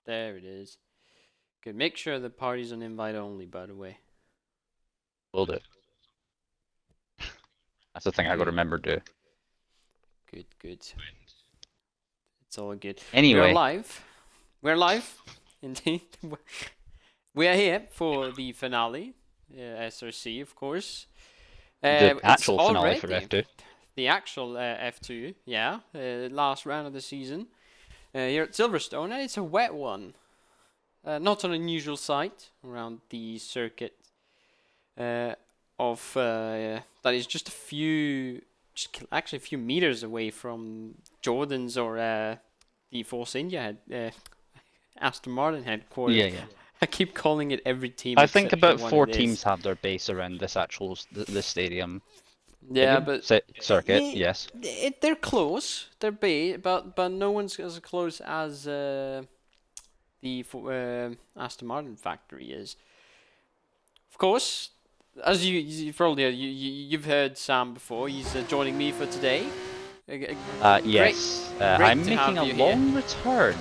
There it is. Good. Make sure the party's on invite only, by the way. Will do. That's the thing I got to remember to do. Good, good. It's all good. Anyway. We're live. We're live, indeed. We are here for the finale, SRC, of course. The actual finale for F2. The actual F2, yeah. Last round of the season. Here at Silverstone, and it's a wet one. Not an unusual sight around the circuit that is just a few meters away from Jordan's or the Force India Aston Martin headquarters. Yeah. I keep calling it every team. I think about 4 teams have their base around this stadium. Yeah, but circuit, yes. They're close. They're big, but no one's as close as the Aston Martin factory is. Of course, as you've heard Sam before. He's joining me for today. Yes. Great I'm making a long return.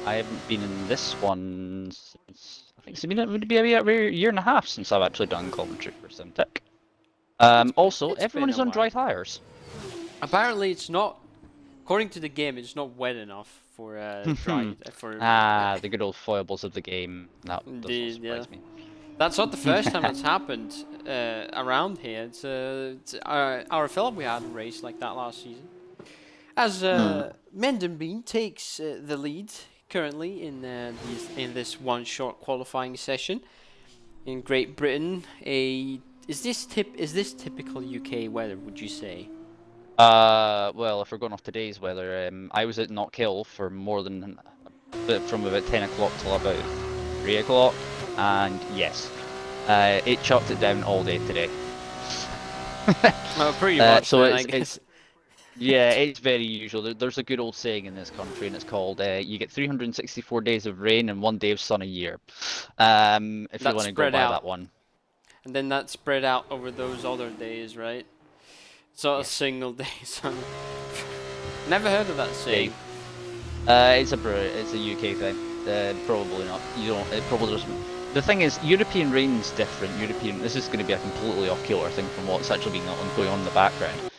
I haven't been in this one since I think it's been a year and a half since I've actually done commentary for SimTech. Also, everyone is on dry tires. Apparently, it's not. According to the game, it's not wet enough for dry. The good old foibles of the game. That doesn't surprise me. That's not the first time it's happened around here. It's our Philip we had a race like that last season. As Mendenbean takes the lead currently in this one short qualifying session in Great Britain. Is this typical UK weather, would you say? Well, if we're going off today's weather, I was at Knockhill for more than from about 10 o'clock till about 3 o'clock, and yes, it chopped it down all day today. Well, pretty much. So it's very usual. There's a good old saying in this country, and it's called you get 364 days of rain and 1 day of sun a year. If you want to go by that one. And then that's spread out over those other days, right? It's not a single day sun. Never heard of that saying. It's a UK thing. Probably not. You don't. It probably doesn't. The thing is, European rain's different. This is going to be a completely off-kilter thing from what's actually going on in the background.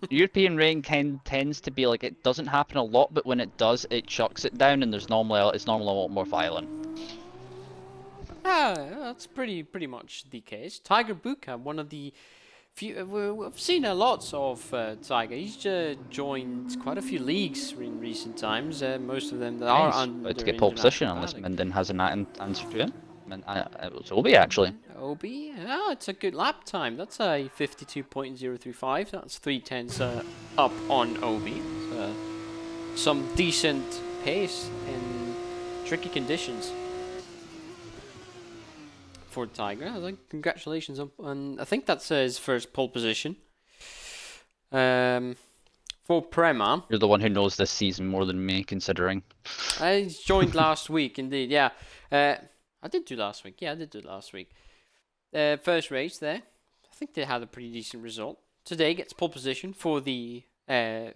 European rain tends to be like, it doesn't happen a lot, but when it does, it chucks it down, and it's normally a lot more violent. That's pretty much the case. Tiger Buka, one of the few we've seen lots of Tiger. He's joined quite a few leagues in recent times. Most of them that are under to get pole position, unless Minden has an answer to it. It was Obi actually. Obi, it's a good lap time. That's a 52.035. That's 3/10 up on Obi. Some decent pace in tricky conditions for Tiger. Congratulations on I think that's his first pole position. For Prema. You're the one who knows this season more than me, considering. I joined last week, indeed. Yeah, I did do last week. First race there. I think they had a pretty decent result. Today gets pole position for the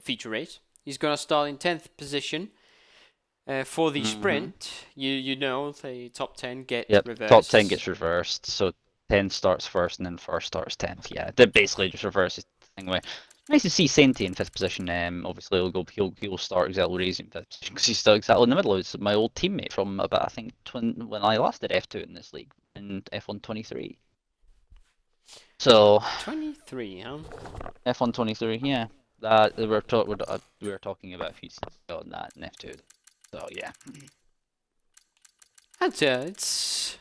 feature race. He's gonna start in 10th position. For the sprint, you know the top 10 get reversed. Top 10 gets reversed, so 10 starts first and then first starts 10th. Yeah, they basically just reverse it anyway. Nice to see Senti in 5th position. Obviously he'll start exactly raising 5th position because he's still exactly in the middle. It's my old teammate from about, I think, when I last did F2 in this league in F1 23. So 23, huh? F1 23, yeah. We were talking about a few seasons ago on that in F2. So yeah. It's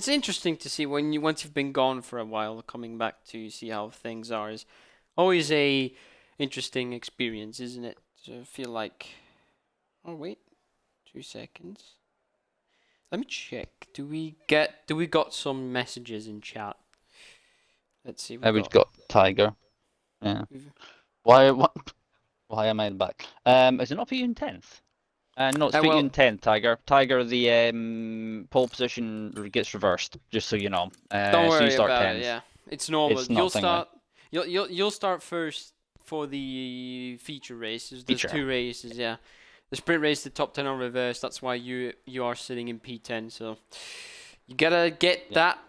interesting to see once you've been gone for a while, coming back to see how things are is always a interesting experience, isn't it? So I feel like. Oh wait, 2 seconds. Let me check. Do we got some messages in chat? Let's see. We've got Tiger. Yeah. Why am I back? Is it not for you in 10th? No, it's for you in 10th, Tiger. Tiger, the pole position gets reversed, just so you know. Don't worry so you start about 10th. it, yeah. It's normal. You'll start first for the feature races. There's 2 races, yeah. the sprint race, the top 10 on reverse. That's why you are sitting in P10. So you gotta get that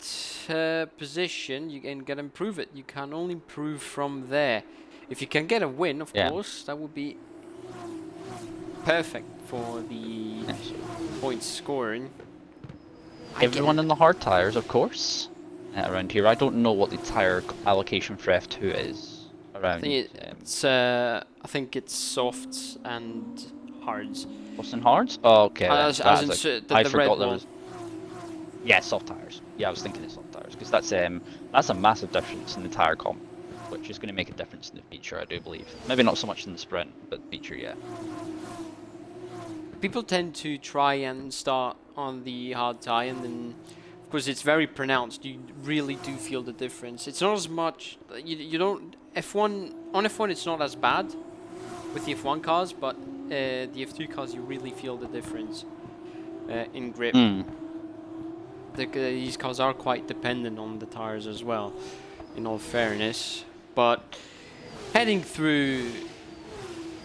position. You can gotta improve it. You can only improve from there. If you can get a win, of course, that would be perfect for the points scoring. Everyone in the hard tires, of course, around here. I don't know what the tire allocation for F2 is around. I think it's softs and hards. Softs and hards? Oh, okay. I forgot there was. Yeah, soft tires. Yeah, I was thinking of soft tires because that's a massive difference in the tire comp, which is going to make a difference in the feature, I do believe. Maybe not so much in the sprint, but feature, yeah. People tend to try and start on the hard tie, and then, of course, it's very pronounced. You really do feel the difference. It's not as much. You don't F1 on F1. It's not as bad with the F1 cars, but the F2 cars, you really feel the difference in grip. These cars are quite dependent on the tires as well, in all fairness. But heading through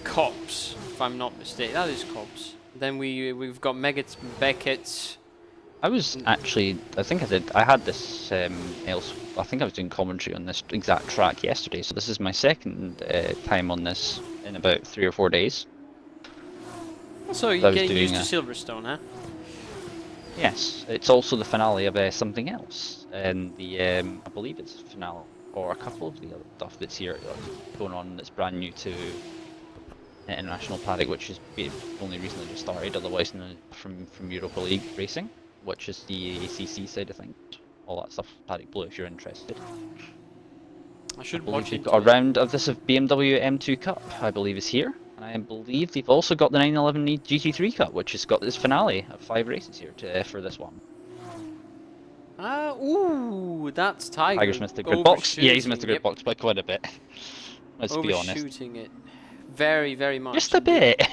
Cops, if I'm not mistaken, that is Cops. Then we've got Meggetts, Beckett's. I was actually, I had this I think I was doing commentary on this exact track yesterday, so this is my second time on this in about 3 or 4 days. So you're getting used to Silverstone, huh? Yes, it's also the finale of something else, and I believe it's the finale, or a couple of the other stuff that's here going on that's brand new to International Paddock, which is only recently just started, otherwise known from Europa League Racing, which is the ACC side of things. All that stuff, Paddock Blue, if you're interested. I should watch it. A round of this of BMW M2 Cup, I believe, is here. I believe they've also got the 911 GT3 Cup, which has got this finale of 5 races here for this one. Ooh, that's Tiger. Tiger's missed a good box. Yeah, he's missed a good box by quite a bit. Let's be honest. Overshooting it. Very, very much. Just a bit.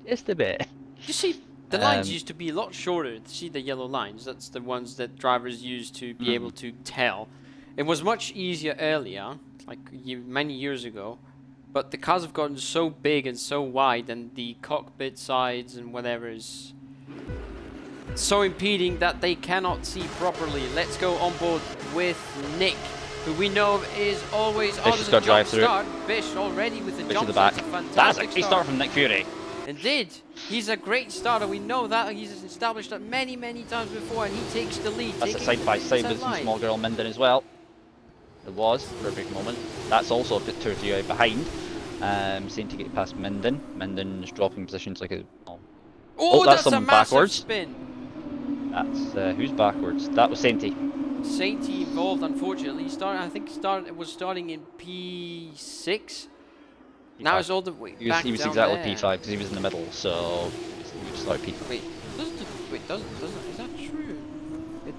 Just a bit. You see, the lines used to be a lot shorter. See the yellow lines? That's the ones that drivers used to be able to tell. It was much easier earlier, like many years ago. But the cars have gotten so big and so wide, and the cockpit sides and whatever is so impeding that they cannot see properly. Let's go on board with Nick, who we know is always on the jump start. Bish already with the jump to the back. That's a key start from Nick Fury. Indeed, he's a great starter. We know that. He's established that many, many times before, and he takes the lead. That's a side-by-side with some small girl Minden as well. It was for a big moment. That's also a bit 2 or 3 out behind. Seem to get past Minden. Minden's dropping positions like a. Oh, that's someone a massive backwards. Spin. That's who's backwards? That was Sainty. Sainty involved, unfortunately. It was starting in P6. Now it's all the way back He was down exactly there. P5 because he was in the middle, so he was started P5. Wait, is that true?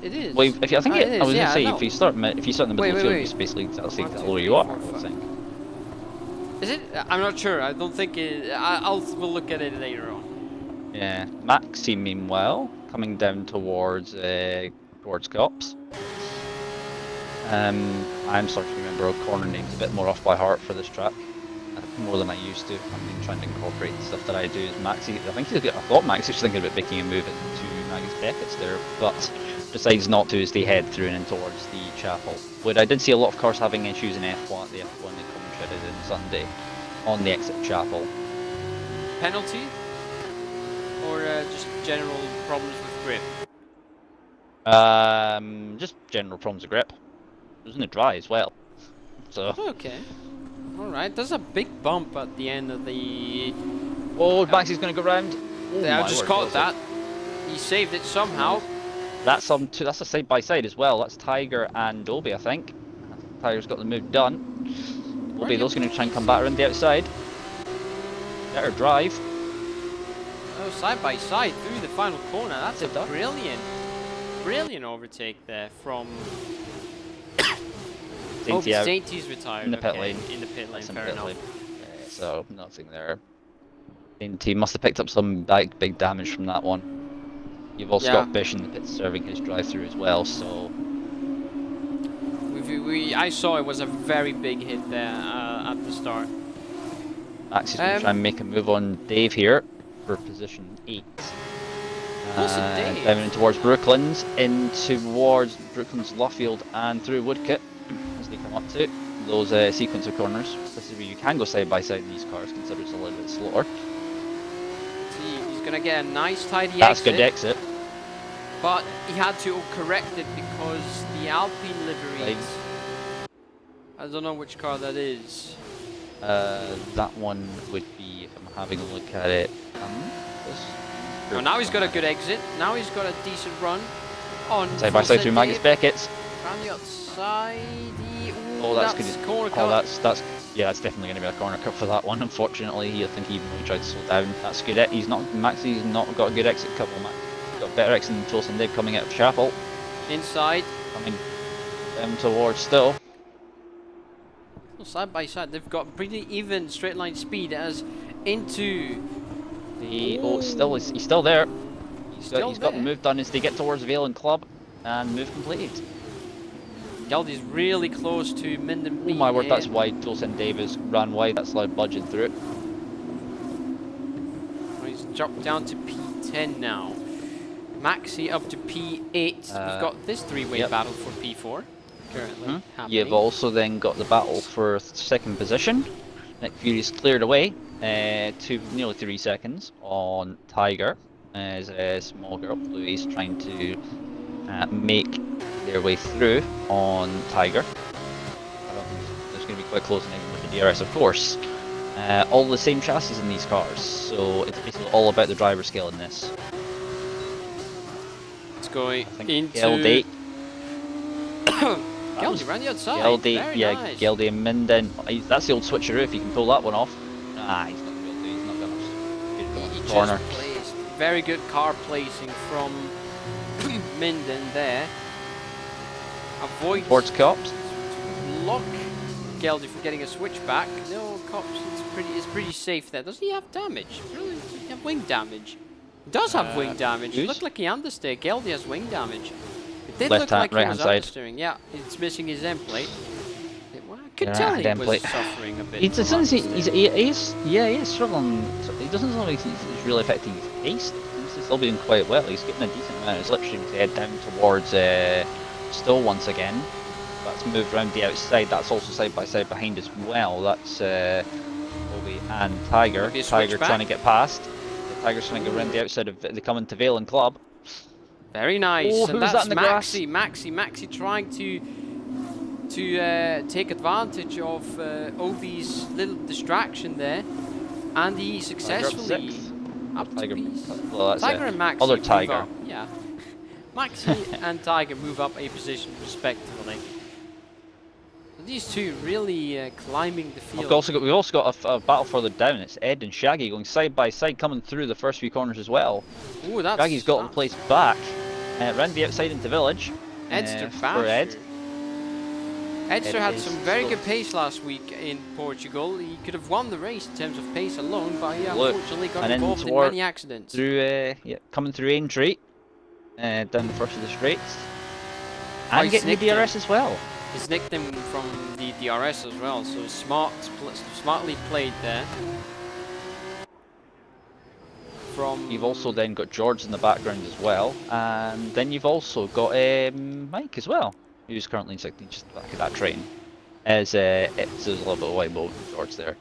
It is. Well, I was gonna say if you start in the middle of the field, it's basically exactly where you are. I think. Is it? I'm not sure. I don't think it. We'll look at it later on. Yeah, Maxi meanwhile coming down towards Cops. I'm starting to remember our corner names a bit more off by heart for this track, more than I used to. I've been trying to incorporate the stuff that I do. Maxi, I thought Maxi was thinking about making a move into Maggie's Beckett's there, but decides not to as they head through and in towards the chapel. But I did see a lot of cars having issues in F1. The F1 they commentated in Sunday on the exit chapel. Penalty? Or just general problems with grip? Just general problems with grip. It was in the dry as well. So. Okay. Alright, there's a big bump at the end of the... Oh, Maxi's going to go round. Oh, I just caught that. He saved it somehow. That's a side by side as well. That's Tiger and Obi, I think. Tiger's got the move done. Obi, those going to try and come back around the outside. Better drive. Oh, side by side through the final corner. That's a brilliant overtake there from... Sainty's retired. In the pit lane. In the pit lane, fair enough. Yeah, so, nothing there. Sainty must have picked up some big damage from that one. You've also got Bish in the pit serving his drive-through as well, so... I saw it was a very big hit there at the start. Max is going to try and make a move on Dave here. for position 8. What's it, Dave? Down in towards Brooklands, in towards Brooklands, Luffield, and through Woodcote as they come up to those sequence of corners. This is where you can go side by side in these cars, consider it's a little bit slower. See, he's gonna get a nice tidy That's exit. good exit. But he had to correct it because the Alpine livery. I don't know which car that is. That one would be, if I'm having a look at it. Oh, now he's got a good exit. Now he's got a decent run. On Side by side through Magnus Beckett's. Round the outside. Oh, that's good. good. Corner Oh, cut. that's yeah, that's definitely going to be a corner cut for that one. Unfortunately, I think he really tried to slow down. That's good. He's not Maxie's not got a good exit cut. Well, He's got a better exit than Tolson did coming out of Chapel. Inside. Coming down towards still. Well, side by side, they've got pretty even straight line speed as into. Oh, still he's still there. He's Still got the there. move done as they get towards Valen Club, and move completed. Geldy's really close to Minden. Oh my word, that's wide. Tolson Davis ran wide. That's allowed budging through it. Well, he's dropped down to P10 now. Maxi up to P8. We've got this three-way battle for P4 currently happening. You've also then got the battle for second position. Nick Fury's cleared away to nearly 3 seconds on Tiger as a small girl. Louise trying to make their way through on Tiger. I don't think there's going to be quite close in even with the DRS, of course. All the same chassis in these cars, so it's basically all about the driver skill in this. It's going into Geldy. Geldy ran the outside. Geldy, Very yeah, nice. Geldy and Minden. That's the old switcheroo if you can pull that one off. Nah, he's not going to be able to. He's not going to He corner. just placed very good car placing from Minden there. Avoid Towards Cops. block Geldy from getting a switchback. No, Cops is pretty safe there. Does he have damage? Really? Does he have wing damage? He does have wing damage. It looked like he understeer. Geldy has wing damage. It did Left look hand, like right he hand was side. understeering. Yeah, it's missing his end plate. Well, I could Yeah, tell he end was plate. suffering a bit. It from doesn't seem understeering. he's struggling. He doesn't look like he's really affecting his pace. He's still doing quite well. He's getting a decent amount of slipstream to head down towards Still once again. That's moved around the outside. That's also side by side behind as well. That's Obi and Tiger. Maybe a Tiger switchback. trying to get past. Tiger's trying to go around the outside of they come into Valen Club. Very nice. Oh, and who's that that's in the grass? Maxi trying to take advantage of Obi's little distraction there, and he successfully up to Tiger, piece. well, that's Tiger it. and Maxi Other move Tiger. up. Yeah, Maxi and Tiger move up a position respectively. So these two really climbing the field. We've also got a battle further down. It's Ed and Shaggy going side by side, coming through the first few corners as well. Ooh, that's Shaggy's got the place back. Round the outside into Village. Edster for Ed. Edster Ed had is some very slow. good pace last week in Portugal. He could have won the race in terms of pace alone, but he Look, unfortunately got and then involved in toward- many accidents. Through, coming through Aintree. Down the first of the straights. Oh, And he getting the snicked DRS as well. He's nicked him from the DRS as well, so smartly played there. From You've also then got George in the background as well. And then you've also got Mike as well, who's currently in second, just at the back of that train. As it's a little bit of a white boat with George there.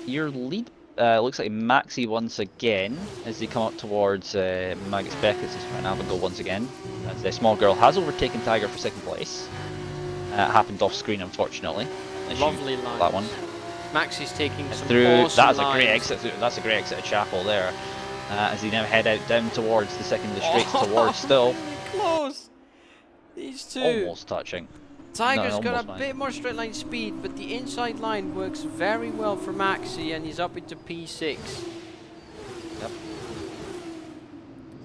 Your lead looks like Maxi once again as they come up towards Magus Beckett's is trying to have a go once again. As the small girl has overtaken Tiger for second place. Happened off screen, unfortunately. Unless you lovely lines. that one. Maxi's taking some Through awesome that's a great lines. exit. That's a great exit of Chapel there. As they now head out down towards the second of the straights towards Still. Really close. These two. Almost touching. Tiger's No, got a almost fine. bit more straight line speed, but the inside line works very well for Maxi, and he's up into P6. Yep.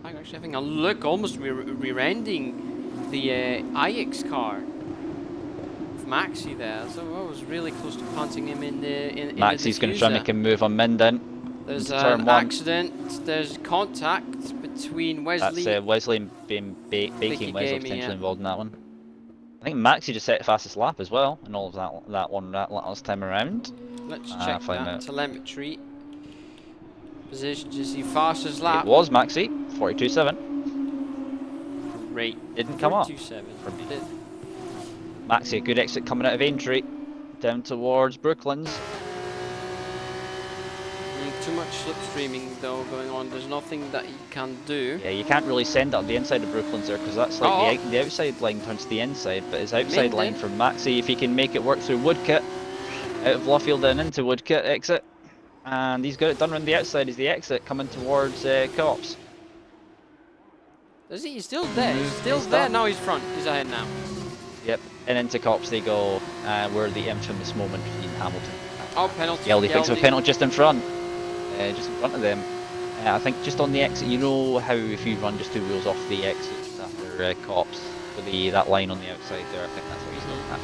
Tiger actually having a look, almost rear-ending the IX car of Maxi there. So I was really close to punting him in the Maxi's going to try and make a move on Minden. There's into turn an one. accident. There's contact between Wesley. That's Wesley and Baking Vicky Wesley Gaming, potentially yeah. involved in that one. I think Maxi just set the fastest lap as well in all of that last time around. Let's Ah, check find that out. telemetry. Position to see fastest lap. It was Maxi, 42.7. Great. Didn't come up. 42.7. For me. Maxi, a good exit coming out of Aintree. Down towards Brooklands. Too much slipstreaming though going on. There's nothing that he can do. Yeah, you can't really send up the inside of Brooklands there because that's like the outside line turns to the inside, but his outside line from Maxi, if he can make it work through Woodcut, out of Lawfield and into Woodcut exit, and he's got it done around the outside as the exit coming towards Cops. Is he? He's still there. He's still there. Now he's front. He's ahead now. Yep, and into Cops they go, where the infamous moment in Hamilton. Oh, penalty. Geldy picks up a penalty just in front. Just in front of them. I think just on the exit, you know how if you run just 2 wheels off the exit after Cops, for that line on the outside there, I think that's what he's doing that.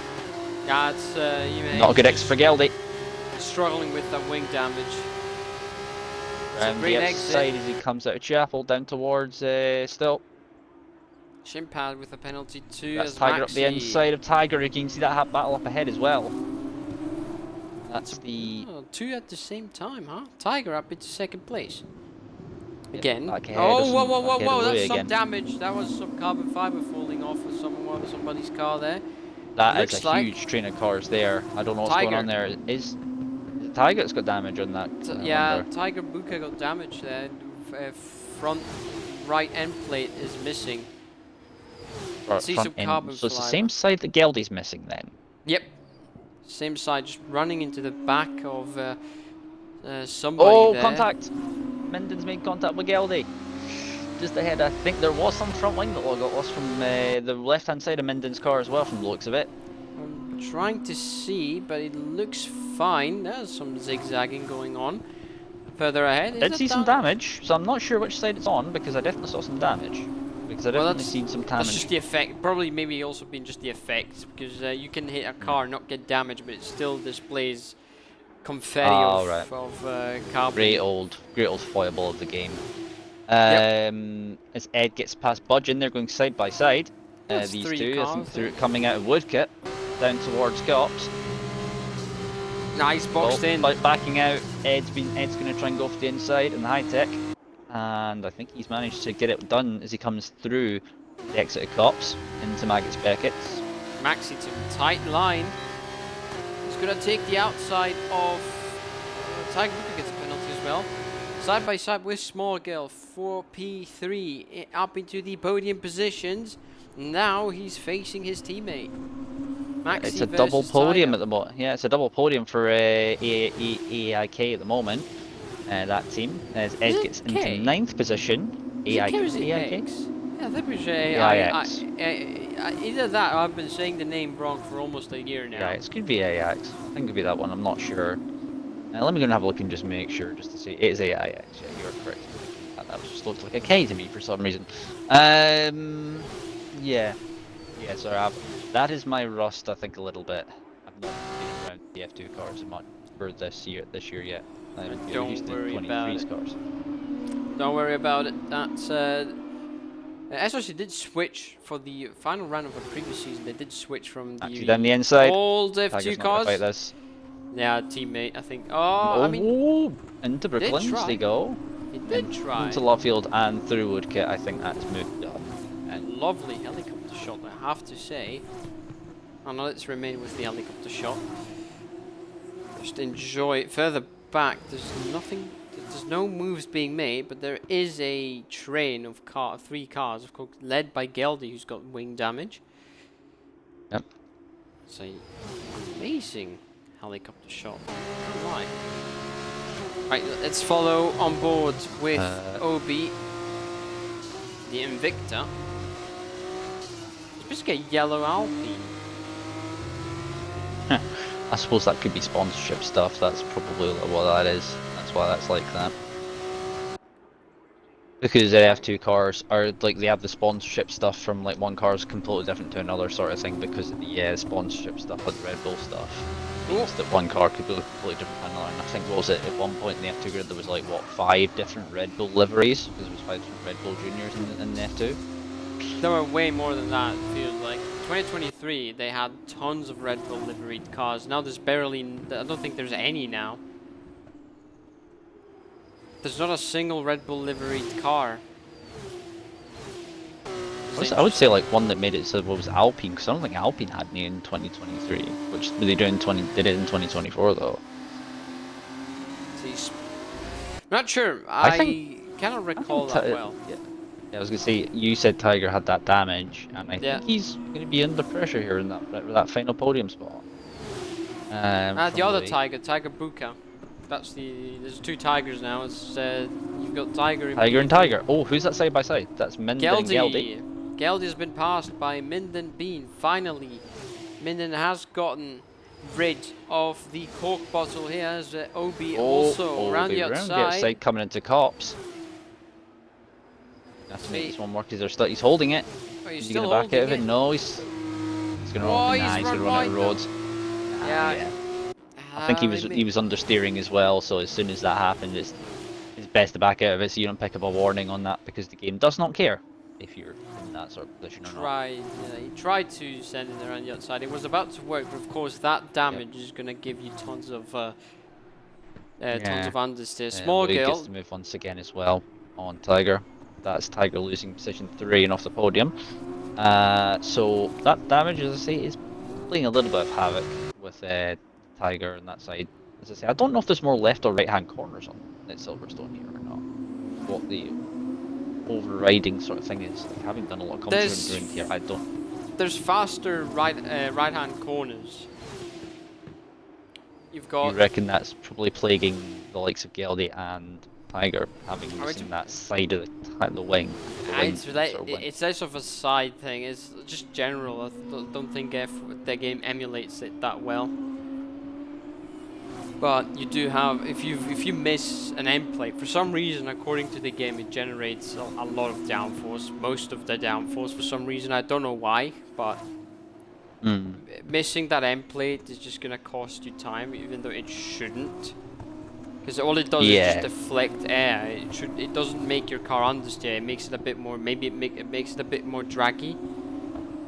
Yeah, it's not a good exit for Geldy. Struggling with that wing damage. And the outside as he comes out of Chapel down towards Still. Shimpad with a penalty too. That's Tiger up the inside of Tiger. You can see that battle up ahead as well. That's the 2 at the same time, huh? Tiger up into 2nd place. Again. Oh, whoa! That's some damage. That was some carbon fiber falling off of somebody's car there. That is a huge train of cars there. I don't know what's going on there. Is Tiger that's got damage on that? Yeah, Tiger Buka got damage there. Front right end plate is missing. See some carbon so it's the same side that Geldy's missing then? Yep. Same side, just running into the back of somebody there. Contact! Minden's made contact with Geldy. Just ahead, I think there was some front wing that got lost from the left-hand side of Minden's car as well, from the looks of it. I'm trying to see, but it looks fine. There's some zigzagging going on. Further ahead, I did see some damage, so I'm not sure which side it's on, because I definitely saw some damage. Because I definitely seen some damage. That's just the effect. Probably maybe also been just the effect, because you can hit a car and not get damage, but it still displays confetti of carbon. Great old foible of the game. As Ed gets past Budge in, they're going side by side. These two, I think, coming out of Woodcut, down towards Cops. Nice boxed in. Backing out, Ed's going to try and go for the inside in the high tech. And I think he's managed to get it done as he comes through the exit of Cops into Maggots Beckett's. Maxi to tight line. He's going to take the outside of Tiger Buka gets a penalty as well. Side by side with Small Girl, 4P3 up into the podium positions. Now he's facing his teammate. Maxi it's a double podium at the moment. Yeah, it's a double podium for AIK at the moment. That team, as Ed gets into 9th position. AIK? Yeah, I think it was AIX. Either that or I've been saying the name wrong for almost a year now. Yeah, it could be AIX. I think it could be that one, I'm not sure. Let me go and have a look and just make sure, just to see. It is AIX, yeah, you're correct. That was just looked like a K to me for some reason. Yeah, sorry, that is my rust, I think, a little bit. I've not been around the F2 cars much for this year yet. Don't worry about it. Don't worry about it. That's SRC did switch for the final round of the previous season. They did switch from the inside. old F2 cars. Yeah, teammate, I think. I mean, into Brooklands they go. He did try. Into Lovefield and through Woodcut. I think that's moved up. And lovely helicopter shot, I have to say. And let's remain with the helicopter shot. Just enjoy it. Further back, there's nothing. There's no moves being made, but there is a train of 3 cars, of course, led by Geldy, who's got wing damage. Yep. It's an amazing helicopter shot. Right, let's follow on board with Obi, the Invicta. It's basically a yellow Alpine. I suppose that could be sponsorship stuff. That's probably what that is. That's why that's like that. Because the F2 cars are like, they have the sponsorship stuff from like one car is completely different to another sort of thing, because of the sponsorship stuff like the Red Bull stuff. Means that one car could be completely different from another. And I think, what was it, at one point in the F2 grid there was like, what, 5 different Red Bull liveries? Because there was 5 different Red Bull Juniors in the F2. There were way more than that, it feels like. 2023, they had tons of Red Bull liveried cars. Now there's barely, I don't think there's any now. there's not a single Red Bull liveried car. I would say like one that made it so it was Alpine, because I don't think Alpine had any in 2023, which they did in 2024 though. Not sure. I cannot recall that well. Yeah, I was gonna say you said Tiger had that damage, and I think he's gonna be under pressure here in that final podium spot. The other Tiger, Tiger Buka. There's 2 Tigers now. It's you've got Tiger and Tiger. Oh, who's that side by side? That's Minden and Geldy. Geldy has been passed by Minden Bean. Finally, Minden has gotten rid of the Coke bottle here as Obi also around the outside. Coming into cops. Have to make this one work because he's holding it. Oh, he's going to back out of it? No, he's going to run out of roads. Yeah. I think he was understeering as well, so as soon as that happened, it's best to back out of it so you don't pick up a warning on that, because the game does not care if you're in that sort of position or not. He tried to send it around the outside. It was about to work, but of course that damage is going to give you tons of understeer. Small girl gets to move once again as well on Tiger. That's Tiger losing position 3 and off the podium. So that damage, as I say, is playing a little bit of havoc with Tiger on that side. As I say, I don't know if there's more left or right hand corners on Silverstone here or not. What the overriding sort of thing is. Like, having done a lot of commentary here, I don't. There's faster right hand corners. You've got. You reckon that's probably plaguing the likes of Geldy and Tiger, having using that side of the wing? It's less of a side thing. It's just general. I don't think the game emulates it that well. But you do have, if you miss an end plate, for some reason, according to the game, it generates a lot of downforce, most of the downforce for some reason. I don't know why, but missing that end plate is just gonna cost you time, even though it shouldn't. Because all it does is just deflect air. It doesn't make your car understeer. It makes it a bit more. Maybe it makes it a bit more draggy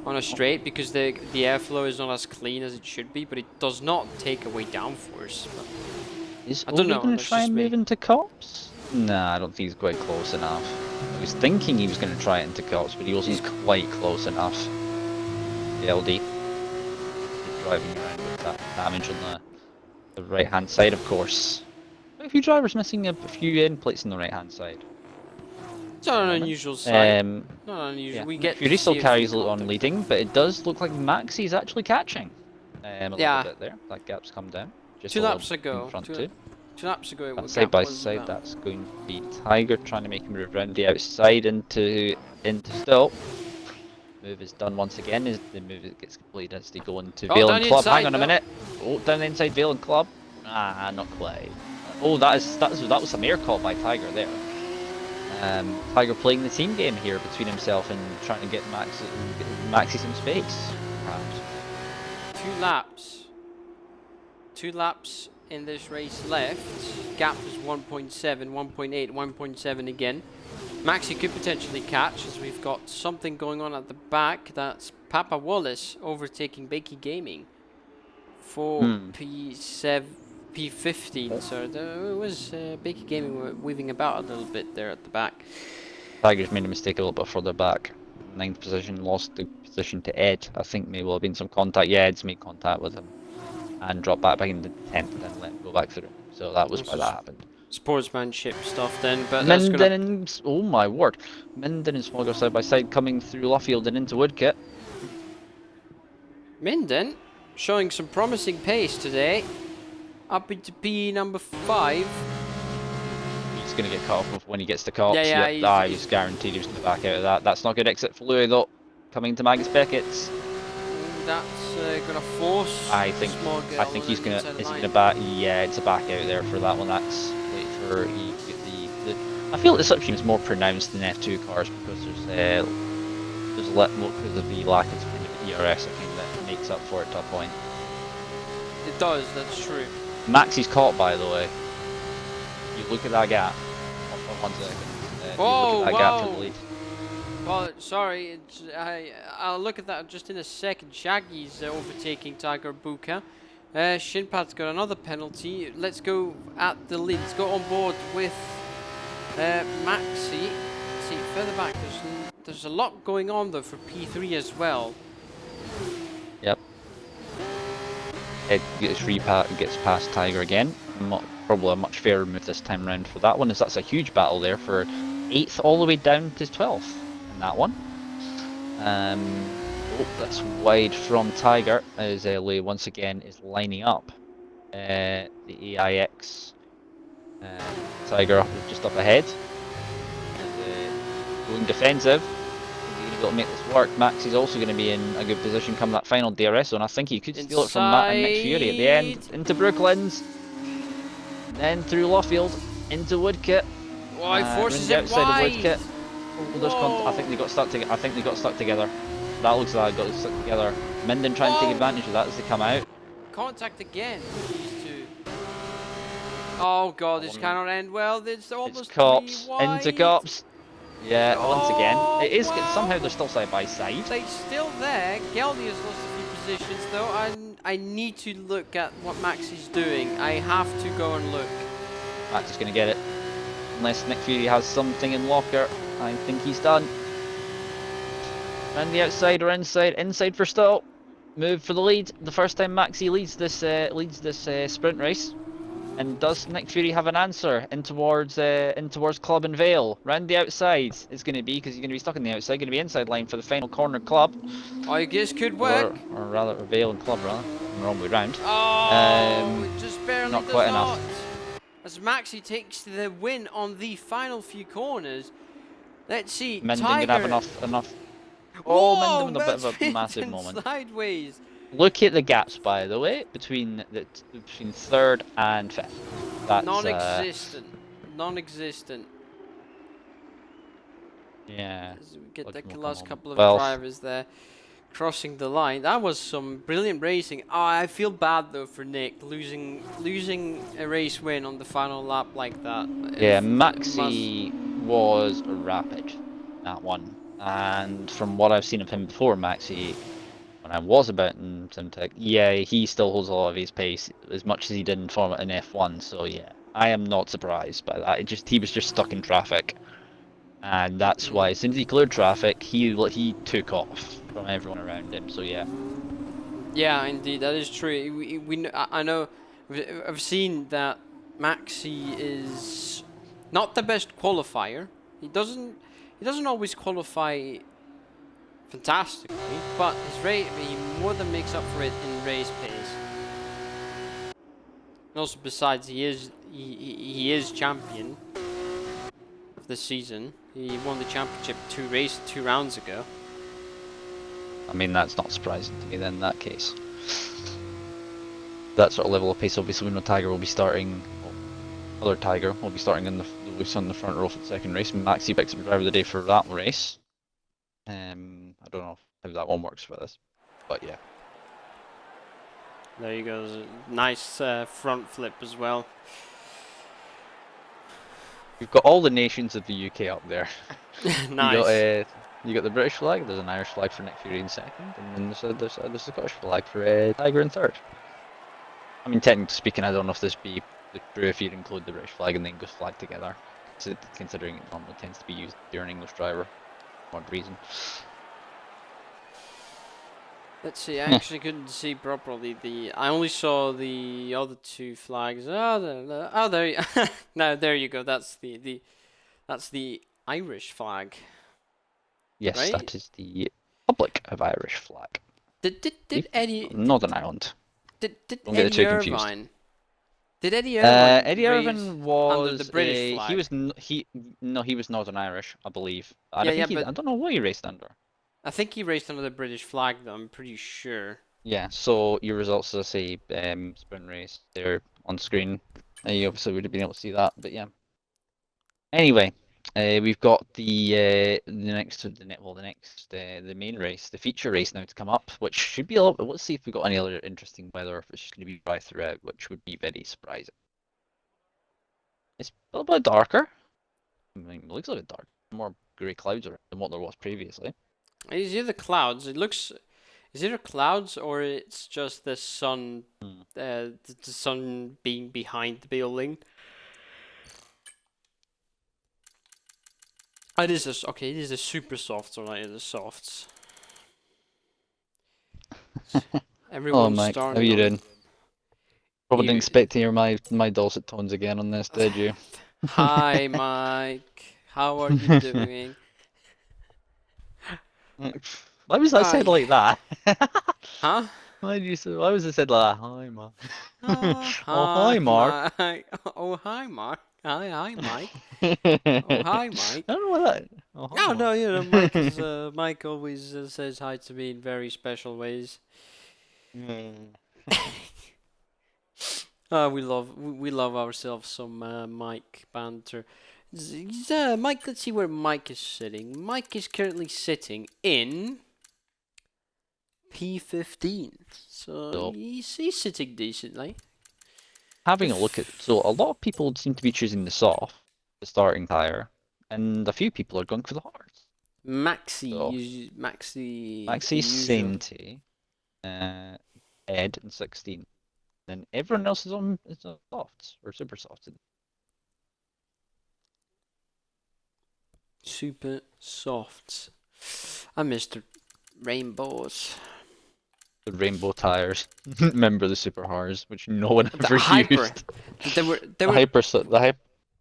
on a straight, because the airflow is not as clean as it should be, but it does not take away downforce. I don't know. Going to try and move into cops? Nah, I don't think he's quite close enough. I was thinking he was going to try it into cops, but he wasn't quite close enough. The LD driving around with that damage on the right hand side, of course. A few drivers missing a few end plates on the right hand side. It's not an unusual sight. Not unusual. We get Fury still carries on leading, but it does look like Maxi is actually catching. A little bit there. That gap's come down. Just 2 laps ago. In front 2 laps ago. That side by side, that's going to be Tiger trying to make him move around the outside into stop. Move is done once again. As the move gets completed as they go into Vale and Club. Hang on a minute. Oh, down the inside Vale and Club. Ah, not quite. Oh, that was some air caught by Tiger there. Tiger playing the team game here between himself and trying to get Maxi some space, perhaps. 2 laps. 2 laps in this race left. Gap is 1.7, 1.8, 1.7 again. Maxi could potentially catch, as we've got something going on at the back. That's Papa Wallace overtaking Bakey Gaming for P15, so there was Bakey Gaming weaving about a little bit there at the back. Tiger's made a mistake a little bit further back. 9th position, lost the position to Ed. I think maybe will have been some contact. Yeah, Ed's made contact with him and dropped back into 10th and then let him go back through. So that was why that happened. Sportsmanship stuff then, but Minden oh my word. Minden and Smogger side by side coming through Luffield and into Woodkit. Minden showing some promising pace today. Up into P number 5. He's going to get cut off when he gets to cops. He's guaranteed he's going to back out of that. That's not good exit for Louis though. Coming to Magus Beckett's. That's going to force. I think he's going to. Is he going to back? Yeah, it's a back out there for that one. That's wait for he get the. I feel the slipstream is more pronounced in F2 cars because there's because of the lack of kind of ERS. I think that makes up for it to a point. It does. That's true. Maxi's caught, by the way. You look at that gap. 1 second. Whoa, that gap to the lead. Well, sorry, I'll look at that just in a second. Shaggy's overtaking Tiger Buka. Shinpad's got another penalty. Let's go at the lead. Let's go on board with Maxi, see further back. There's a lot going on though for P3 as well. Yep. It gets past Tiger again. Probably a much fairer move this time round for that one, as that's a huge battle there for 8th all the way down to 12th in that one. Oh, that's wide from Tiger as Lee once again is lining up. The AIX Tiger just up ahead. Going defensive. He's got to make this work. Max is also going to be in a good position come that final DRS zone. I think he could steal it from Matt and Nick Fury at the end. Into Brooklands. Then through Lawfield. Into Woodcote. Oh, he forces it outside wide. of Woodcote. I think they got stuck together. I think they got stuck together. That looks like they got stuck together. Minden trying to take advantage of that as they come out. Contact again. These two. Oh god, this cannot end well. It's almost Cops wide. into Cops. Yeah, once again. It is wow. somehow they're still side by side. They're still there. Geldy has lost a few positions though. I need to look at what Max is doing. I have to go and look. Max is going to get it. Unless Nick Fury has something in locker, I think he's done. Around the outside or inside, inside for Stoll. Move for the lead. The first time Maxi leads this sprint race. And does Nick Fury have an answer in towards Club and Vale? Round the outside it's going to be, because he's going to be stuck on the outside, going to be inside line for the final corner Club. I guess could work. Or rather Vale and Club rather, wrong way round. Oh, it just barely not does quite not. enough. As Maxi takes the win on the final few corners. Let's see. Minden Tiger. going to have enough. Whoa, Oh, Minden with a bit of a massive moment. Sideways. Look at the gaps, by the way, between 3rd and 5th. That's non-existent. Non-existent. Yeah. As we get the Looking last on. couple of Well, drivers there crossing the line. That was some brilliant racing. Oh, I feel bad though for Nick losing a race win on the final lap like that. Yeah, Maxi was rapid, that one. And from what I've seen of him before, Maxi, when I was about in SimTech, yeah, he still holds a lot of his pace as much as he did in Formula in F1. So yeah, I am not surprised by that. He was just stuck in traffic, and that's why as soon as he cleared traffic, he took off from everyone around him. So yeah. Yeah, indeed, that is true. I know. I've seen that Maxi is not the best qualifier. He doesn't always qualify fantastically, but his rate, he more than makes up for it in race pace. And also, besides, he is champion of the season. He won the championship 2 rounds ago. I mean, that's not surprising to me then in that case. That sort of level of pace, obviously we know Tiger will be starting, well, other Tiger will be starting in the front row for the second race. Maxi picks up driver of the day for that race. I don't know how that one works for this, but yeah. There you go, there's a nice front flip as well. You've got all the nations of the UK up there. Nice. You got the British flag, there's an Irish flag for Nick Fury in second, and then there's a Scottish flag for Tiger in third. I mean, technically speaking, I don't know if this be true if you'd include the British flag and the English flag together, considering it normally tends to be used during an English driver for one reason. Let's see, I actually couldn't see properly I only saw the other two flags. No, there you go. That's the Irish flag. Yes, right? That is the Republic of Irish flag. Did Eddie Northern Ireland. Did Don't get it too Eddie confused. Irvine? Did Eddie Irvine? Eddie Irvine was under the British flag. He was Northern Irish, I believe. But I don't know what he raced under. I think he raced under the British flag, though. I'm pretty sure. Yeah. So your results, as I say, sprint race, they're on screen. You obviously would have been able to see that, but yeah. Anyway, we've got the main race, the feature race now to come up, which should be a lot. Let's see if we've got any other interesting weather, if it's just going to be dry throughout, which would be very surprising. It's a little bit darker. I mean, it looks a bit dark. More grey clouds around than what there was previously. Is it the clouds? It looks. Is it the clouds or it's just the sun? The sun being behind the building. It is okay. It is a super soft, or like the softs. Oh, Everyone's Mike, how starting you on doing? Probably didn't you. expect to hear my dulcet tones again on this, did you? Hi, Mike. How are you doing? Why was that said Hi. like that? Huh? Why was it said like that? Hi, Mark. Oh, Hi, hi, Mark. Mike. Oh, hi, Mark. Hi, Mike. Oh, I hi, Mike. don't know what that. Oh, hi, Oh no, Mark. Mike is Mike always says hi to me in very special ways. Hmm. We love ourselves some Mike banter. Mike, let's see where Mike is sitting. Mike is currently sitting in P15, so So, he's sitting decently. having a look at, If so a lot of people seem to be choosing the soft, the starting tire, and a few people are going for the hard. So, Maxi, the Maxi usual Senti, Ed, and 16. Then everyone else is on softs or super softs. super softs. I missed the rainbows. The rainbow tires. Remember the super hards, which no one The ever hyper. used. They The were hyper, the hyper.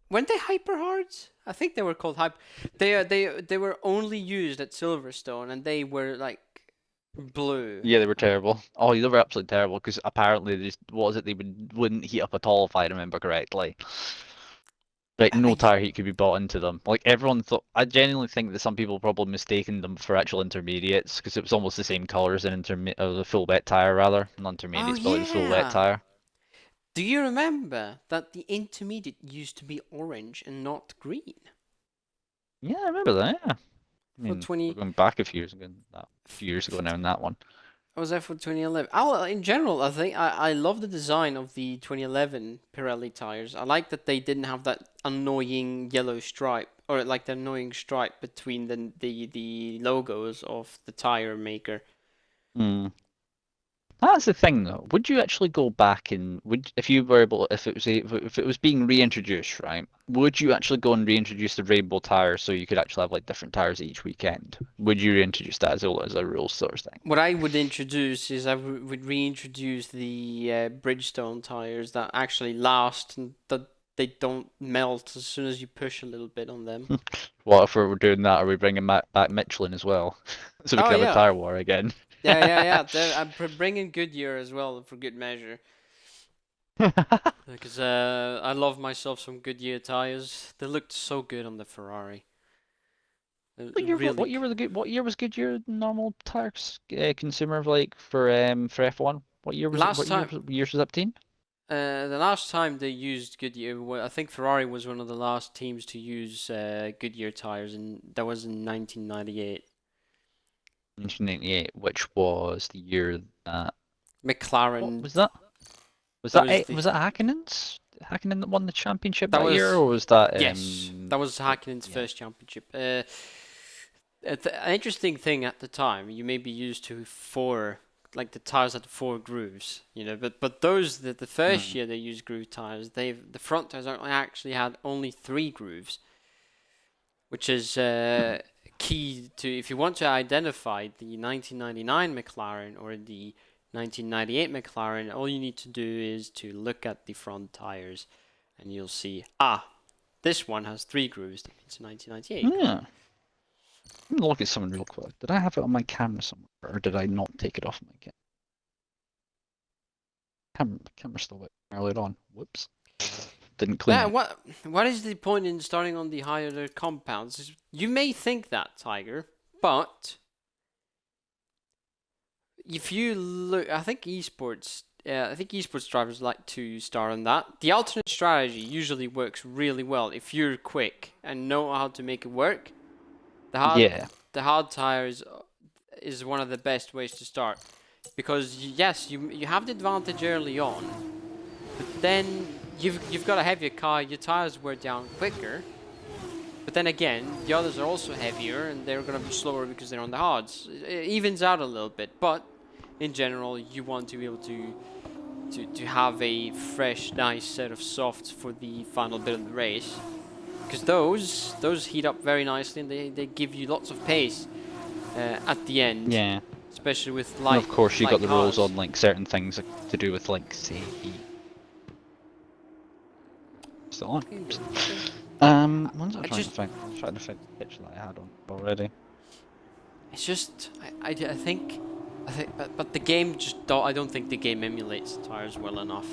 weren't they hyper hards? I think they were called hyper. They were only used at Silverstone, and they were like blue. Yeah, they were terrible. Oh, they were absolutely terrible because apparently they just what was it? They wouldn't heat up at all if I remember correctly. Like no I, tire heat could be bought into them. Like everyone thought. I genuinely think that some people probably mistaken them for actual intermediates because it was almost the same color as an the full wet tire rather, not oh intermediates, but like the full wet yeah. tire. Do you remember that the intermediate used to be orange and not green? Yeah, I remember that. Yeah. I For mean, we're 20, going back a few years ago. A few years ago now in that one. I was there for 2011. Oh, in general, I think I love the design of the 2011 Pirelli tires. I like that they didn't have that annoying yellow stripe, or like the annoying stripe between the logos of the tire maker. Hmm. That's the thing, though. Would you actually go back and would if you were able if it was if it was being reintroduced, right? Would you actually go and reintroduce the rainbow tires so you could actually have like different tires each weekend? Would you reintroduce that as a rule sort of thing? What I would introduce is would reintroduce the Bridgestone tires that actually last and that they don't melt as soon as you push a little bit on them. What if we were doing that? Are we bringing back Michelin as well, so we Oh can have a yeah, tire war again? yeah. I'm bringing Goodyear as well for good measure because I love myself some Goodyear tires. They looked so good on the Ferrari. Really. What year was Goodyear normal tires consumer like for F1? What year was it? Last time, What years was that team? the last time they used Goodyear, I think Ferrari was one of the last teams to use Goodyear tires, and that was in 1998. 1998, which was the year that what McLaren, was that? Was that that was it? the Was that Hackinen's? Hackinен that won the championship that that year, was or was that yes, that was Häkkinen's yeah. first championship. An interesting thing at the time, you may be used to four, like the tires had four grooves, but those the first Hmm. year they used groove tires, the front tires actually had only three grooves, which is Hmm. key to if you want to identify the 1999 McLaren or the 1998 McLaren. All you need to do is to look at the front tires, and you'll see this one has three grooves. That means 1998 car. Yeah. Let me look at something real quick. Did I have it on my camera somewhere, or did I not take it off my camera? Camera still went earlier on. Whoops. Didn't clean Yeah, it. what is the point in starting on the higher compounds? You may think that, Tiger, but if you look, I think esports drivers like to start on that. The alternate strategy usually works really well if you're quick and know how to make it work. The hard Yeah. the hard tires is one of the best ways to start because yes, you have the advantage early on, but then you've got a heavier car, your tires wear down quicker. But then again, the others are also heavier and they're going to be slower because they're on the hards. It evens out a little bit, but in general, you want to be able to have a fresh, nice set of softs for the final bit of the race. because those heat up very nicely, and they give you lots of pace at the end. Yeah. Especially with And light. of course, you light got the rules cars. on like certain things to do with like safety. Still on. What was I trying to find? I was trying to find the picture that I had on already. It's just, I think, but the game just I don't think the game emulates the tires well enough.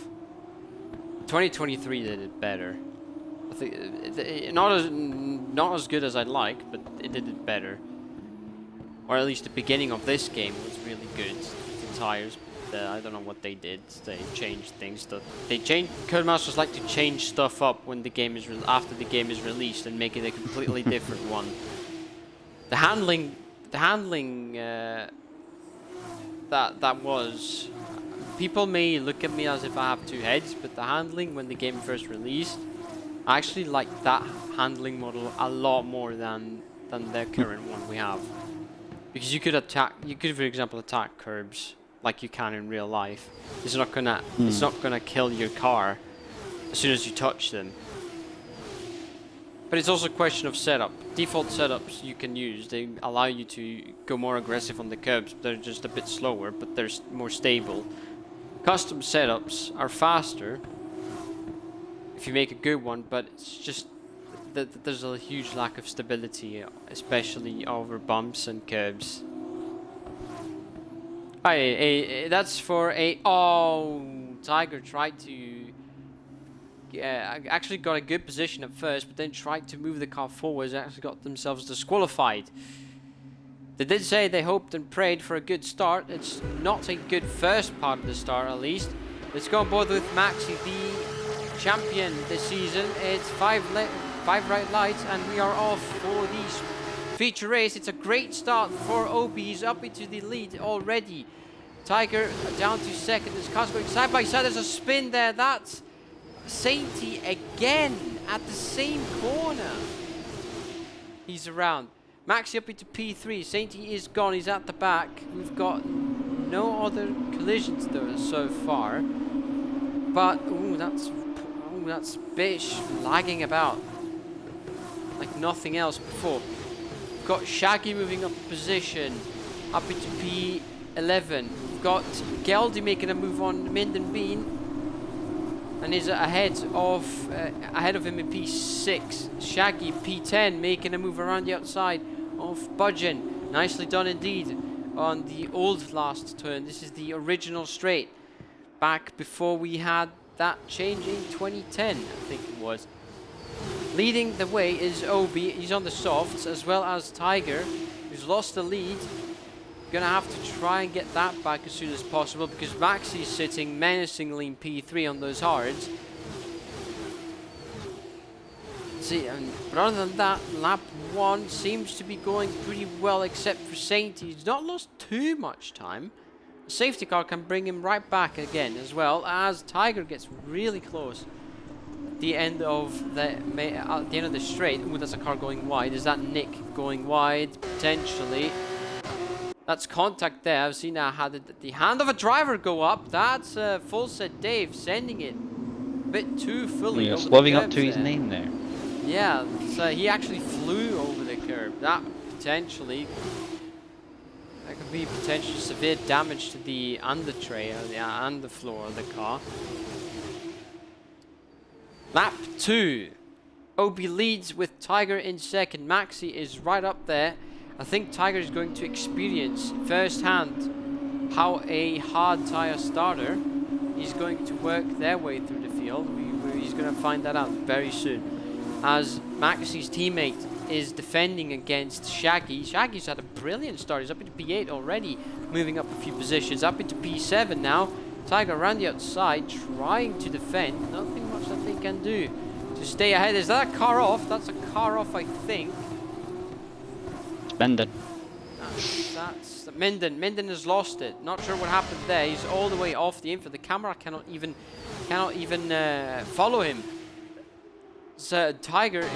2023 did it better. I think not as good as I'd like, but it did it better. Or at least the beginning of this game was really good. The tires, I don't know what they did. They changed things. Codemasters like to change stuff up when the game is after the game is released and make it a completely different one. The handling that was. People may look at me as if I have two heads, but the handling when the game first released, I actually like that handling model a lot more than the current one we have. Because you could, for example, attack curbs like you can in real life. It's not gonna kill your car as soon as you touch them. But it's also a question of setup. Default setups you can use, they allow you to go more aggressive on the curbs. They're just a bit slower, but they're more stable. Custom setups are faster if you make a good one, but it's just that there's a huge lack of stability, especially over bumps and curbs. That's for a... Oh, Tiger tried to... actually got a good position at first, but then tried to move the car forwards and actually got themselves disqualified. They did say they hoped and prayed for a good start. It's not a good first part of the start, at least. Let's go on board with Maxi, the champion this season. It's five right lights, and we are off for the feature race. It's a great start for Obi. He's up into the lead already. Tiger down to second. This car's going side by side. There's a spin there. That's Sainty again at the same corner. He's around. Maxi up into P3. Sainty is gone. He's at the back. We've got no other collisions though so far. But that's Bish lagging about like nothing else before. We've got Shaggy moving up position, up into P11. We've got Geldy making a move on Minden Bean, and is ahead of him in P6. Shaggy P10 making a move around the outside of Budgeon. Nicely done indeed on the old last turn. This is the original straight back before we had that change in 2010, I think it was. Leading the way is Obi. He's on the softs, as well as Tiger, who's lost the lead. Gonna have to try and get that back as soon as possible, because Maxi's sitting menacingly in P3 on those hards. See, but other than that, lap 1 seems to be going pretty well, except for Saint. He's not lost too much time. A safety car can bring him right back again, as well as Tiger gets really close at the end of the straight. Ooh, that's a car going wide. Is that Nick going wide? Potentially. That's contact there. I've seen the hand of a driver go up. That's full set Dave sending it a bit too fully. He's living up to his name there. Yeah, so he actually flew over the curb. That potentially, that could be potentially severe damage to the under tray or the underfloor of the car. Lap 2. Obi leads with Tiger in second. Maxi is right up there. I think Tiger is going to experience firsthand how a hard tire starter is going to work their way through the field. He's going to find that out very soon. As Maxi's teammate is defending against Shaggy. Shaggy's had a brilliant start. He's up into P8 already, moving up a few positions. Up into P7 now. Tiger around the outside, trying to defend. Nothing much that they can do to stay ahead. Is that a car off? That's a car off, I think. Minden. That's Minden. Minden has lost it. Not sure what happened there. He's all the way off the infield. The camera cannot even follow him. So Tiger is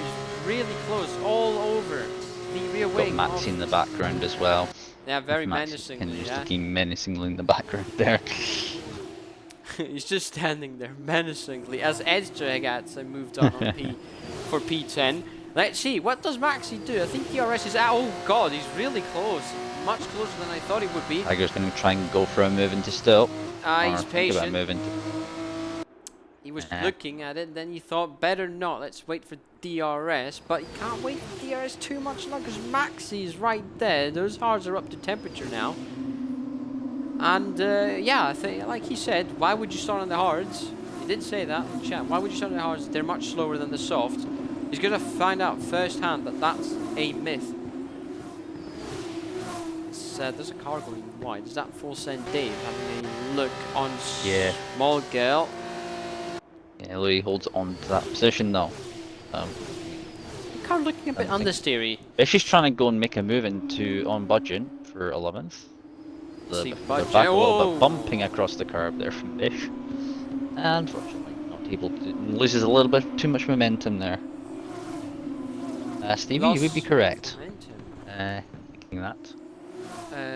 really close, all over the rear wing. Got Maxi in the background as well. Yeah, very menacingly. Just Yeah. looking menacingly in the background there. He's just standing there menacingly as Edstragats moved on P for P10. Let's see, what does Maxi do? I think DRS is out. Oh god, he's really close. Much closer than I thought he would be. Tiger's going to try and go for a move into stop. He's patient. Move into... He was looking at it, and then he thought, better not, let's wait for DRS. But he can't wait for DRS too much longer because Maxi is right there. Those hards are up to temperature now. And yeah, I think, like he said, why would you start on the hards? He did say that in chat. Why would you start on the hards? They're much slower than the softs. He's going to find out firsthand that that's a myth. There's a car going wide. Is that full send Dave having a look on small girl? Yeah, Louis holds on to that position though. The car looking a bit understeery. If she's trying to go and make a move into on budging for 11th. They're back a little bit bumping across the curb there from Bish. And unfortunately not able to, loses a little bit too much momentum there. Stevie, you would be correct. Thinking that.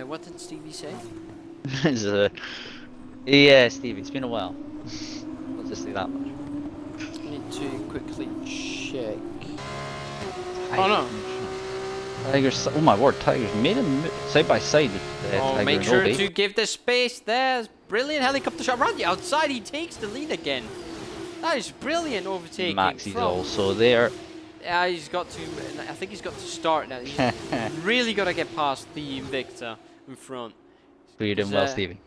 What did Stevie say? Yeah, Stevie, it's been a while. Let's just say that much. I need to quickly check. Oh no! Tiger's, oh my word, Tiger's made him side by side. Tiger make and sure Obi. to give the space there. Brilliant helicopter shot around the outside. He takes the lead again. That is brilliant overtaking. Maxi's also there. Yeah, he's got to. I think he's got to start now. He's really got to get past the Invicta in front. You're doing well, Stevie.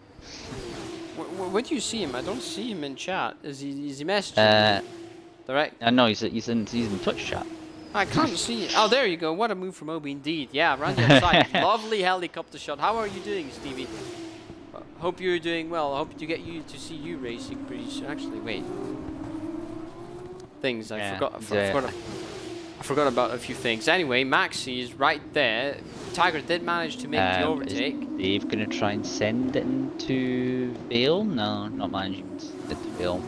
Where do you see him? I don't see him in chat. Is he messaging? Direct? No, he's in Twitch chat. I can't see it. Oh, there you go. What a move from Obi indeed. Yeah, around the outside. Lovely helicopter shot. How are you doing, Stevie? Hope you're doing well. I hope to get you to see you racing pretty soon. Actually, wait. Things I forgot about a few things. Anyway, Maxi is right there. Tiger did manage to make the overtake. Is Dave going to try and send it into Vale? No, not managing to send it to Vale.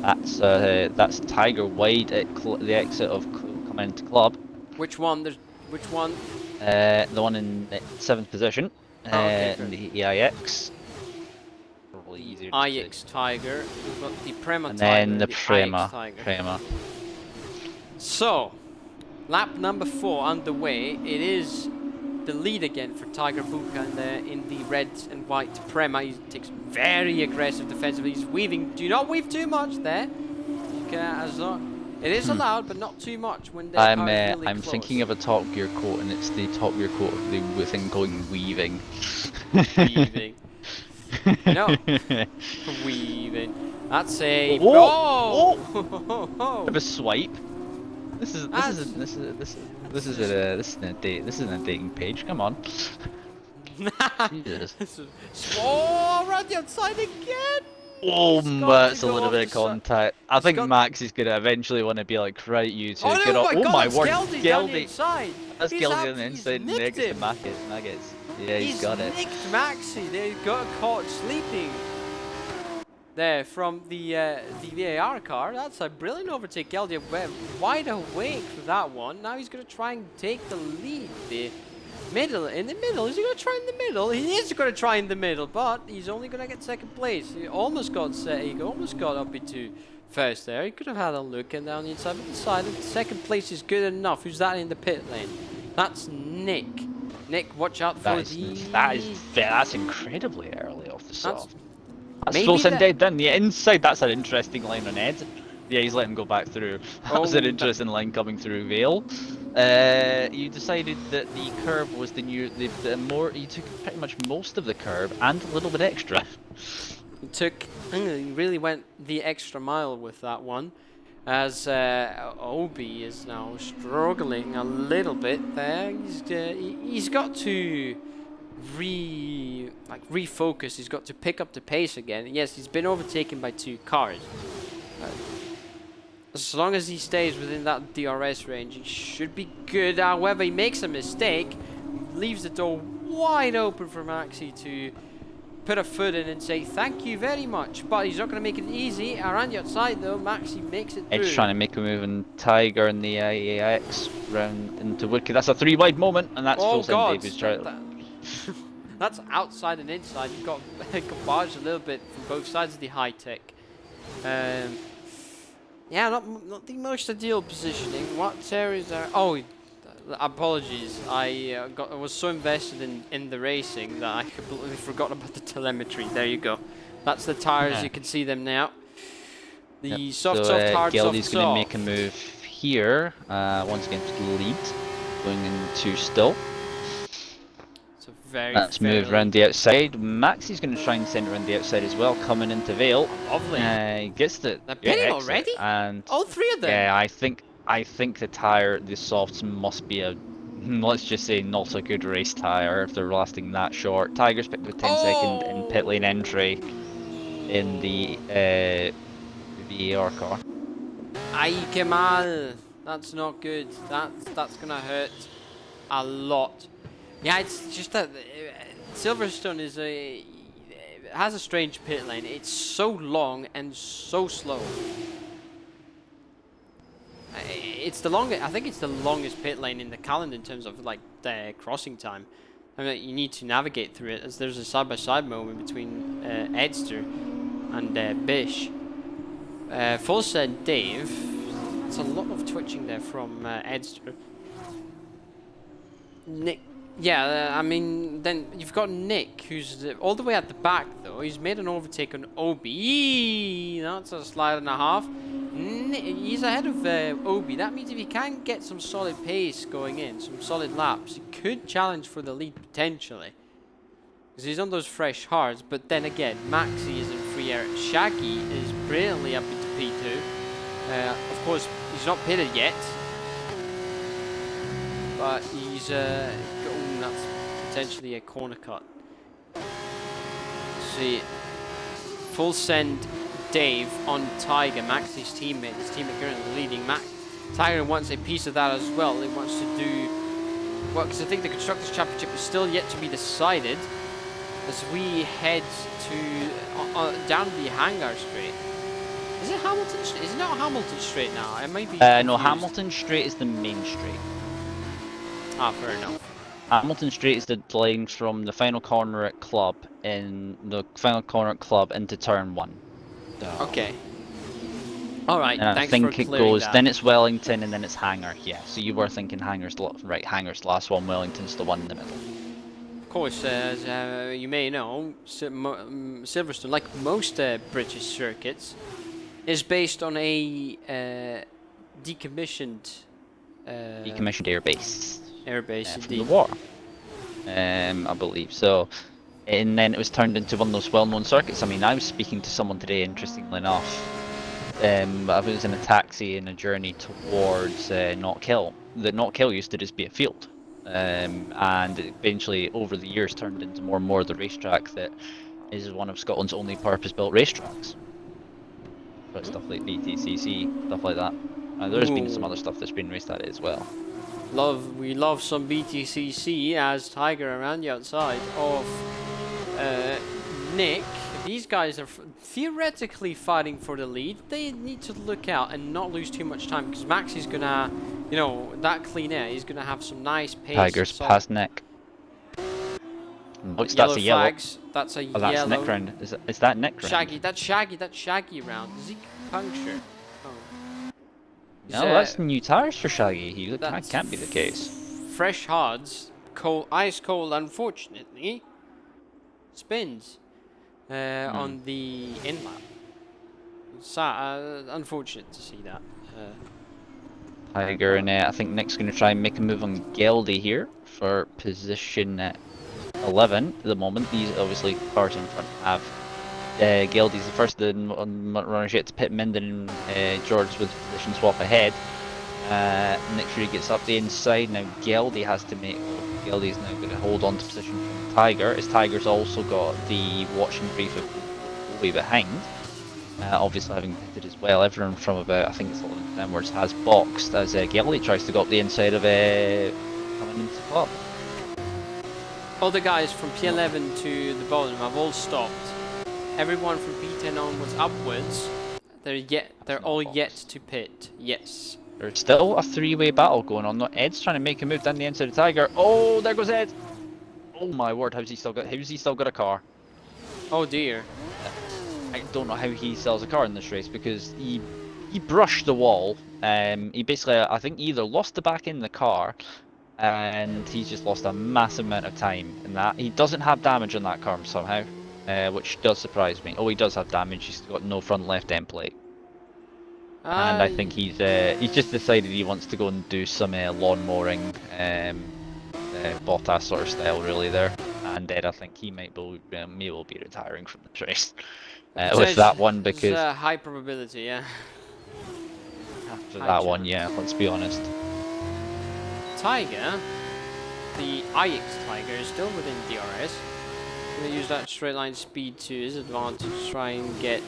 That's Tiger wide at the exit of coming into club. Which one? Which one? The one in 7th position. Okay, in the EIX. Probably easier. IX Tiger. We've got the Prema and Tiger. Then the Prema. So, lap number 4 underway. It is the lead again for Tiger Buka in the red and white Prema. He takes very aggressive defensively. He's weaving. Do not weave too much there. It is allowed, but not too much when the car is really I'm close. thinking of a Top Gear quote, and it's the Top Gear quote of the thing going weaving. Weaving. No. Weaving. That's a. Whoa! Oh! Bit of a swipe. This isn't a dating page. Come on. Jesus. Oh, around the outside again. Oh, that's a little bit of contact. I think Max is gonna eventually want to be like, right, you two, get up. Oh my word, Geldy. That's Geldy on the inside, next to Nuggets. Yeah, he's got it. He's nicked Maxi. They got caught sleeping there from the VAR car. That's a brilliant overtake. Geldy went wide awake for that one. Now he's gonna try and take the lead. In the middle. Is he going to try in the middle? He is going to try in the middle, but he's only going to get 2nd place. He almost got up into 1st there. He could have had a look and down the inside, but decided 2nd place is good enough. Who's that in the pit lane? That's Nick. Nick, watch out for that's incredibly early off the soft. That's maybe full send dead then. The inside, that's an interesting line on Ed. Yeah, he's letting him go back through. That was an interesting line coming through Vale. You decided that the curb was you took pretty much most of the curb and a little bit extra. He really went the extra mile with that one, as Obi is now struggling a little bit there. He's got to refocus. He's got to pick up the pace again. Yes, he's been overtaken by 2 cars. As long as he stays within that DRS range, he should be good. However, he makes a mistake, leaves the door wide open for Maxi to put a foot in and say thank you very much. But he's not going to make it easy. Around the outside though, Maxi makes it through. Edge trying to make a move in Tiger and the AX round into Woodkey. That's a 3 wide moment, and that's full send Davies. That's outside and inside. You've got barged a little bit from both sides of the high tech. Yeah, not the most ideal positioning. What areas are? Oh, apologies. I was so invested in the racing that I completely forgot about the telemetry. There you go. That's the tires. You can see them now. Yep. The So soft, hard, Geldy's soft, going to make soft. a move here, once again to the lead, going into still. It's a very Let's fair move around lead. the outside. Maxie's going to try and centre around the outside as well, coming into Vale. Lovely. Gets the They're pitting exit, already? and All three of them. yeah, I think the tyre, the softs must be a, let's just say, not a good race tyre if they're lasting that short. Tiger's picked with 10-second in pit lane entry in the VAR car. Ay, Kemal. That's not good. That's gonna hurt a lot. Yeah, it's just that Silverstone has a strange pit lane. It's so long and so slow. It's the longest. I think it's the longest pit lane in the calendar in terms of like the crossing time. I mean, you need to navigate through it as there's a side-by-side moment between Edster and Bish. Full said Dave. It's a lot of twitching there from Edster. Nick. Yeah, I mean, then you've got Nick, who's all the way at the back, though. He's made an overtake on Obi. That's a slide and a half. He's ahead of Obi. That means if he can get some solid pace going in, some solid laps, he could challenge for the lead potentially. Because he's on those fresh hards. But then again, Maxi is in free air. Shaggy is brilliantly up into P2. Of course, he's not pitted yet. But he's that's potentially a corner cut. See, full send Dave on Tiger, Maxi's teammate. His teammate currently leading. Tiger wants a piece of that as well. He wants to do well because I think the Constructors' Championship is still yet to be decided. As we head to down the Hangar Straight. Is it Hamilton Straight? Is it not Hamilton Straight now? It might be. No, Hamilton Straight is the main straight. Ah, fair enough. Hamilton Straight is the line from the final corner at Club into turn 1. So, Okay. All right. and thanks I think for it clearing goes. that. Then it's Wellington, and then it's Hangar. Yeah. So you were thinking Hangar's right. Hangar's the last one. Wellington's the one in the middle. Of course, as you may know, Silverstone, like most British circuits, is based on a decommissioned airbase. Airbase, From indeed. the war. I believe so. And then it was turned into one of those well-known circuits. I mean, I was speaking to someone today, interestingly enough. I was in a taxi in a journey towards Knockhill. The Knockhill used to just be a field. And it eventually, over the years, turned into more and more of the racetrack that is one of Scotland's only purpose-built racetracks. But stuff like BTCC, stuff like that. There's been some other stuff that's been raced at it as well. We love some BTCC as Tiger around the outside of Nick. These guys are theoretically fighting for the lead. They need to look out and not lose too much time because Max is gonna, that clean air. He's gonna have some nice pace. Tiger's past Nick. Looks that's a yellow. Flags. That's a yellow. That's Nick round. Is that Nick round? Shaggy. That's Shaggy round. Zeke puncture. Oh. No, that's new tires for Shaggy. That can't be the case. Fresh hards, ice cold. Unfortunately, spins on the in lap. Unfortunate to see that. Tiger and I think Nick's going to try and make a move on Geldy here for position 11 at the moment. These obviously cars in front have Geldy's the first of the runners yet to pit Minden and George with position swap ahead. Make sure he gets up the inside. Now Geldy has to make. Geldy's now going to hold on to position from Tiger, as Tiger's also got the watching brief of way behind. Obviously having pitted as well. Everyone from about, I think it's 11 onwards has boxed as Geldy tries to go up the inside of coming into the club. All the guys from P11 to the bottom have all stopped. Everyone from P10 onwards upwards, they're all yet to pit. Yes. There's still a three-way battle going on. Ed's trying to make a move down the inside of Tiger. Oh, there goes Ed. Oh my word, how's he still got a car? Oh dear. I don't know how he sells a car in this race because he he brushed the wall. He basically, I think, either lost the back end of the car, and he's just lost a massive amount of time in that. He doesn't have damage on that car somehow, which does surprise me. Oh, he does have damage. He's got no front left end plate. And I think he's just decided he wants to go and do some lawn mowing, Bottas sort of style really there. And then I think he may well be retiring from the race with that one, because there's a high probability, yeah. after high that chance. one, yeah, let's be honest. Tiger, the IX Tiger, is still within DRS. Gonna use that straight line speed to his advantage to try and get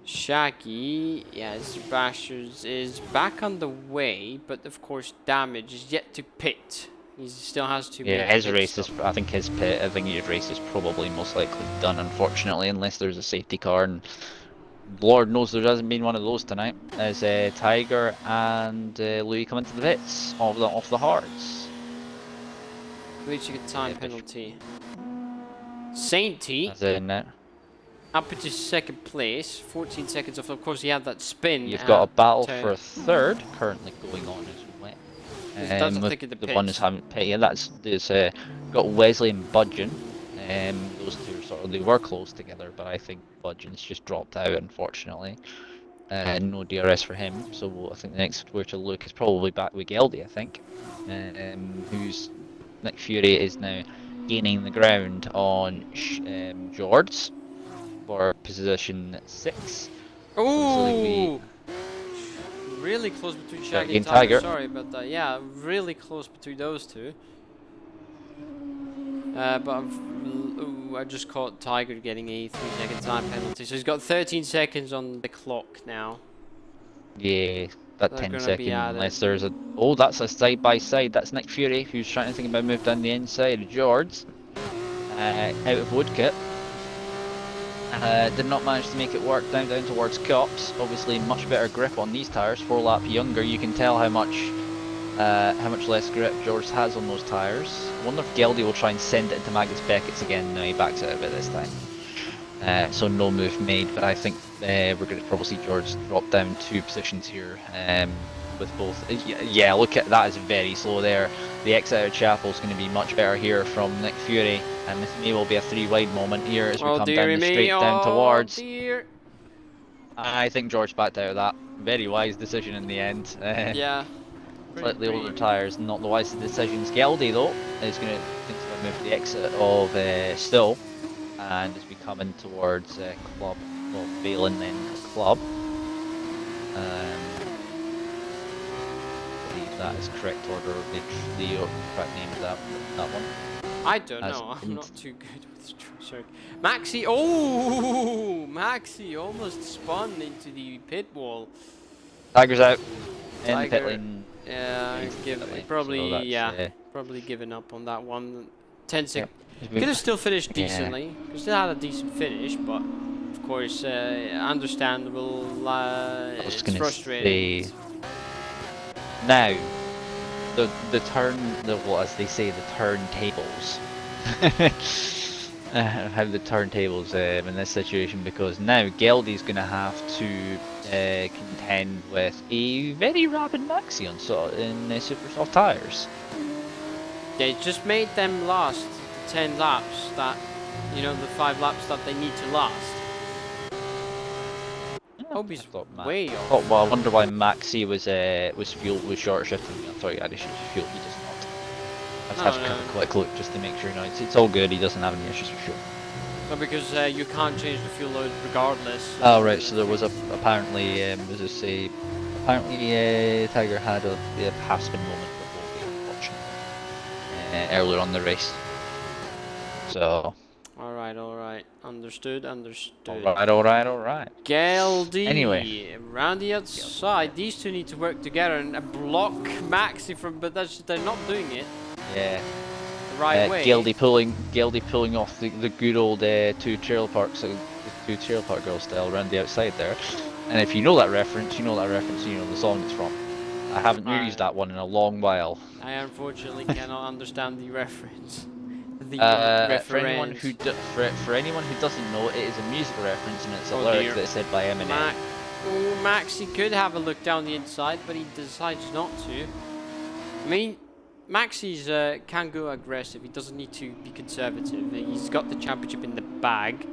Shaggy. Yeah, Sebastian is back on the way, but of course damage is yet to pit. He still has to. Yeah, his race is. I think his race is probably most likely done, unfortunately, unless there's a safety car. And Lord knows there hasn't been one of those tonight. As Tiger and Louis come into the pits off the hards. Reaching a time penalty. Sainty As in, up into second place, 14 seconds off. Of course, he had that spin. you've got a battle turn. for a third currently going on as well. That's, I think, in the one is having yeah, that's got Wesley and Budgeon. Those two they were close together, but I think Budgeon's just dropped out, unfortunately. No DRS for him, so I think the next where to look is probably back with Geldy, I think. Who's Nick Fury is now gaining the ground on George for position 6. Ooh! Really close between Shaggy and Tiger. Sorry about that. Yeah, really close between those two. But I just caught Tiger getting a 3-second time penalty. So he's got 13 seconds on the clock now. Yeah, that 10 seconds. Unless there's a... Oh, that's a side by side. That's Nick Fury, who's trying to think about moving down the inside of George. Out of Woodkit. Did not manage to make it work down towards Cups. Obviously, much better grip on these tyres. 4 lap younger. You can tell how much less grip George has on those tyres. I wonder if Geldy will try and send it into Magnus Beckett's again. No, he backs out of it this time. So no move made. But I think we're going to probably see George drop down 2 positions here. With both. Yeah, look at that, is very slow there. The exit out of Chapel is going to be much better here from Nick Fury, and this may well be a 3-wide moment here as we come down the straight down towards. Dear. I think George backed out of that. Very wise decision in the end. Yeah. Slightly older tyres, not the wisest decisions. Geldy though is going to move the exit of Still, and as we come in towards Club, well, Vale and then Club. That is correct order of the correct name of that one. I don't know. I'm not too good with sorry. Maxi. Oh, Maxi almost spun into the pit wall. Tiger's out. Tiger, in the pit lane. Yeah, probably so probably given up on that one. 10 seconds. Could have still finished decently. Could still had a decent finish, but of course, understandable. It's frustrating. Now, the turn, well, as they say, the turntables. How the turntables in this situation, because now Geldy's going to have to contend with a very rapid Maxi in super soft tyres. They just made them last the 10 laps that, the 5 laps that they need to last. Hoby's way off. Oh, well, I wonder why Maxi was short shifting. I thought he had issues with fuel. He does not. Let's have a quick look just to make sure. It's all good. He doesn't have any issues with fuel. No, because you can't change the fuel load regardless. Oh right, so there was apparently Tiger had a half spin moment before the unfortunate earlier on the race. So. Alright. Understood. Alright. Geldy. Anyway. Around the outside. These two need to work together and block Maxi from, but they're not doing it. Yeah. The right way. Geldy pulling off the good old two trailer park girl style around the outside there. And if you know that reference, you know the song it's from. I haven't used that one in a long while. I unfortunately cannot understand the reference. For anyone who doesn't know, it is a musical reference, and it's a lyric that's said by Eminem. Oh, Maxi could have a look down the inside, but he decides not to. I mean, Maxi's can go aggressive. He doesn't need to be conservative. He's got the championship in the bag.